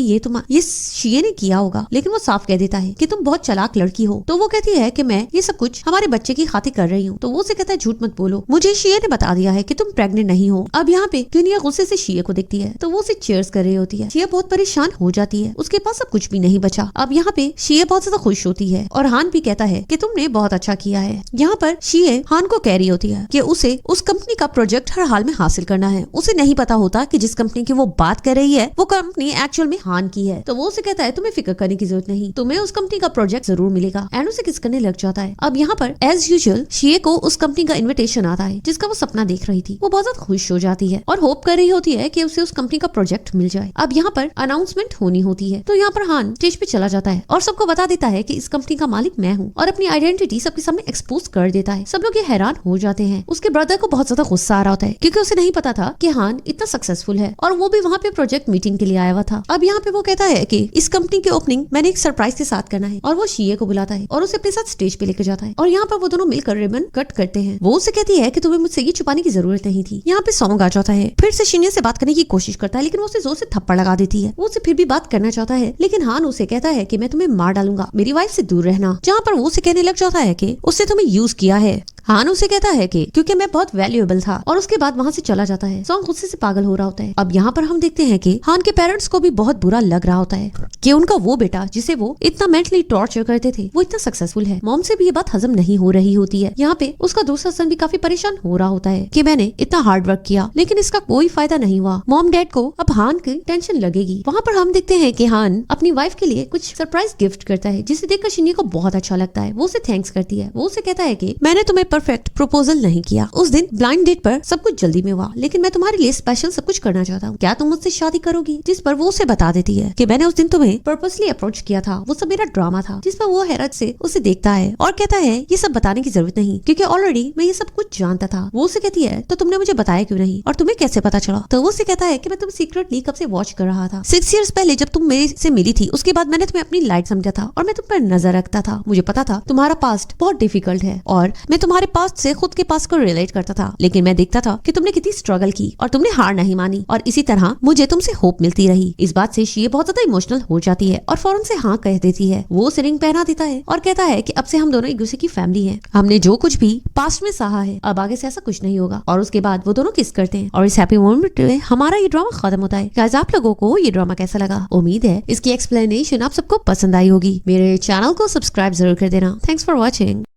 ये शीए ने किया होगा, लेकिन वो साफ कह देता है कि तुम बहुत चालाक लड़की हो। तो वो कहती है कि मैं ये सब कुछ हमारे बच्चे की खातिर कर रही हूँ। तो वो उसे कहता है झूठ मत बोलो, मुझे शीए ने बता दिया है कि तुम प्रेग्नेंट नहीं हो। अब यहाँ पे किन्ये गुस्से से शीए को देखती है तो वो उसे चीयर्स कर रही होती है। शीए बहुत परेशान हो जाती है, उसके पास अब कुछ भी नहीं बचा। अब यहाँ पे शीए बहुत ज्यादा खुश होती है और हान भी कहता है कि तुमने बहुत अच्छा किया है। यहाँ पर शीए हान को कह रही होती है कि उसे उस कंपनी का प्रोजेक्ट हर हाल में हासिल करना है। उसे नहीं पता होता कि जिस कंपनी की वो बात कर रही है वो कंपनी एक्चुअल में हान की है। तो वो उसे कहता है तुम्हें फिक्र करने की जरूरत नहीं, तुम्हें उस कंपनी का प्रोजेक्ट जरूर मिलेगा एंड उसे किस करने लग जाता है। अब यहाँ पर एज यूजुअल शिए को उस कंपनी का इन्विटेशन आता है जिसका वो सपना देख रही थी। वो बहुत ज्यादा खुश हो जाती है और होप कर रही होती है कि उसे उस कंपनी का प्रोजेक्ट मिल जाए। अब यहाँ पर अनाउंसमेंट होनी होती है तो यहाँ पर हान स्टेज पे चला जाता है और सबको बता देता है कि इस कंपनी का मालिक मैं हूँ और अपनी आइडेंटिटी सबके सामने एक्सपोज कर देता है। सब लोग ये हैरान हो जाते हैं। उसके ब्रदर को बहुत ज्यादा गुस्सा आ रहा होता है क्योंकि उसे नहीं पता था कि हान इतना सक्सेसफुल है और वो भी वहाँ पे प्रोजेक्ट मीटिंग के लिए आया हुआ था। अब यहाँ पे वो कहता है कि इस कंपनी की ओपनिंग मैंने एक सरप्राइज के साथ करना है और वो शिए को बुलाता है और उसे अपने साथ स्टेज पे लेकर जाता है और यहाँ पर वो दोनों मिलकर रिबन कट करते हैं। वो उसे कहती है कि तुम्हें मुझसे ये छुपाने की जरूरत नहीं थी। यहाँ पे सॉन्ग आ जाता है। फिर से शिन्या से बात करने की कोशिश करता है लेकिन वो उसे जोर से थप्पड़ लगा देती है। वो उसे फिर भी बात करना चाहता है लेकिन हान उसे कहता है कि मैं तुम्हें मार डालूंगा, मेरी वाइफ से दूर रहना। जहाँ पर वो उसे कहने लग जाता है कि उससे तुम्हें यूज किया है। हान उसे कहता है कि क्योंकि मैं बहुत वैल्यूएबल था और उसके बाद वहाँ से चला जाता है। सॉन्ग गुस्से से पागल हो रहा होता है। अब यहाँ पर हम देखते हैं कि हान के पेरेंट्स को भी बहुत बुरा लग रहा होता है कि उनका वो बेटा जिसे वो इतना मेंटली टॉर्चर करते थे वो इतना सक्सेसफुल है। मॉम से भी ये बात हजम नहीं हो रही होती है। यहाँ पे उसका दूसरा सन भी काफी परेशान हो रहा होता है कि मैंने इतना हार्ड वर्क किया लेकिन इसका कोई फायदा नहीं हुआ। मॉम डैड को अब हान की टेंशन लगेगी। वहाँ पर हम देखते हैं कि हान अपनी वाइफ के लिए कुछ सरप्राइज गिफ्ट करता है जिसे देखकर शिन्या को बहुत अच्छा लगता है। वो उसे थैंक्स करती है। वो उसे कहता है कि मैंने तुम्हें परफेक्ट प्रपोजल नहीं किया। उस दिन ब्लाइंड डेट पर सब कुछ जल्दी में हुआ लेकिन मैं तुम्हारे लिए स्पेशल सब कुछ करना चाहता हूँ। क्या तुम मुझसे शादी करोगी? जिस पर वो उसे बता देती है कि मैंने उस दिन तुम्हें पर्पसली अप्रोच किया था, वो सब मेरा ड्रामा था। जिस पर वो हैरत से उसे देखता है और कहता है ये सब बताने की जरूरत नहीं क्योंकि ऑलरेडी मैं ये सब कुछ जानता था। वो उसे कहती है तो तुमने मुझे बताया क्यों नहीं और तुम्हें कैसे पता चला? तो वो उसे कहता है कि मैं तुम्हें सीक्रेटली कब से वॉच कर रहा था। 6 इयर्स पहले जब तुम मेरे से मिली थी उसके बाद मैंने तुम्हें अपनी लाइट समझा था और मैं तुम पर नजर रखता था। मुझे पता था तुम्हारा पास्ट बहुत डिफिकल्ट है और मैं तुम्हारे पास्ट से खुद के पास्ट को रिलेट करता था लेकिन मैं देखता था कि तुमने कितनी स्ट्रगल की और तुमने हार नहीं मानी और इसी तरह मुझे तुमसे होप मिलती रही। इस बात से शिए बहुत ज्यादा इमोशनल हो जाती है और फौरन से हाँ कह देती है। वो उसे रिंग पहना देता है और कहता है कि अब से हम दोनों एक दूसरे की फैमिली हैं। हमने जो कुछ भी पास्ट में सहा है अब आगे से ऐसा कुछ नहीं होगा। और उसके बाद वो दोनों किस करते हैं और इस हैप्पी मोमेंट में हमारा ये ड्रामा खत्म होता है। गाइस आप लोगों को ये ड्रामा कैसा लगा? उम्मीद है इसकी एक्सप्लेनेशन आप सबको पसंद आई होगी। मेरे चैनल को सब्सक्राइब जरूर कर देना। Thanks for watching.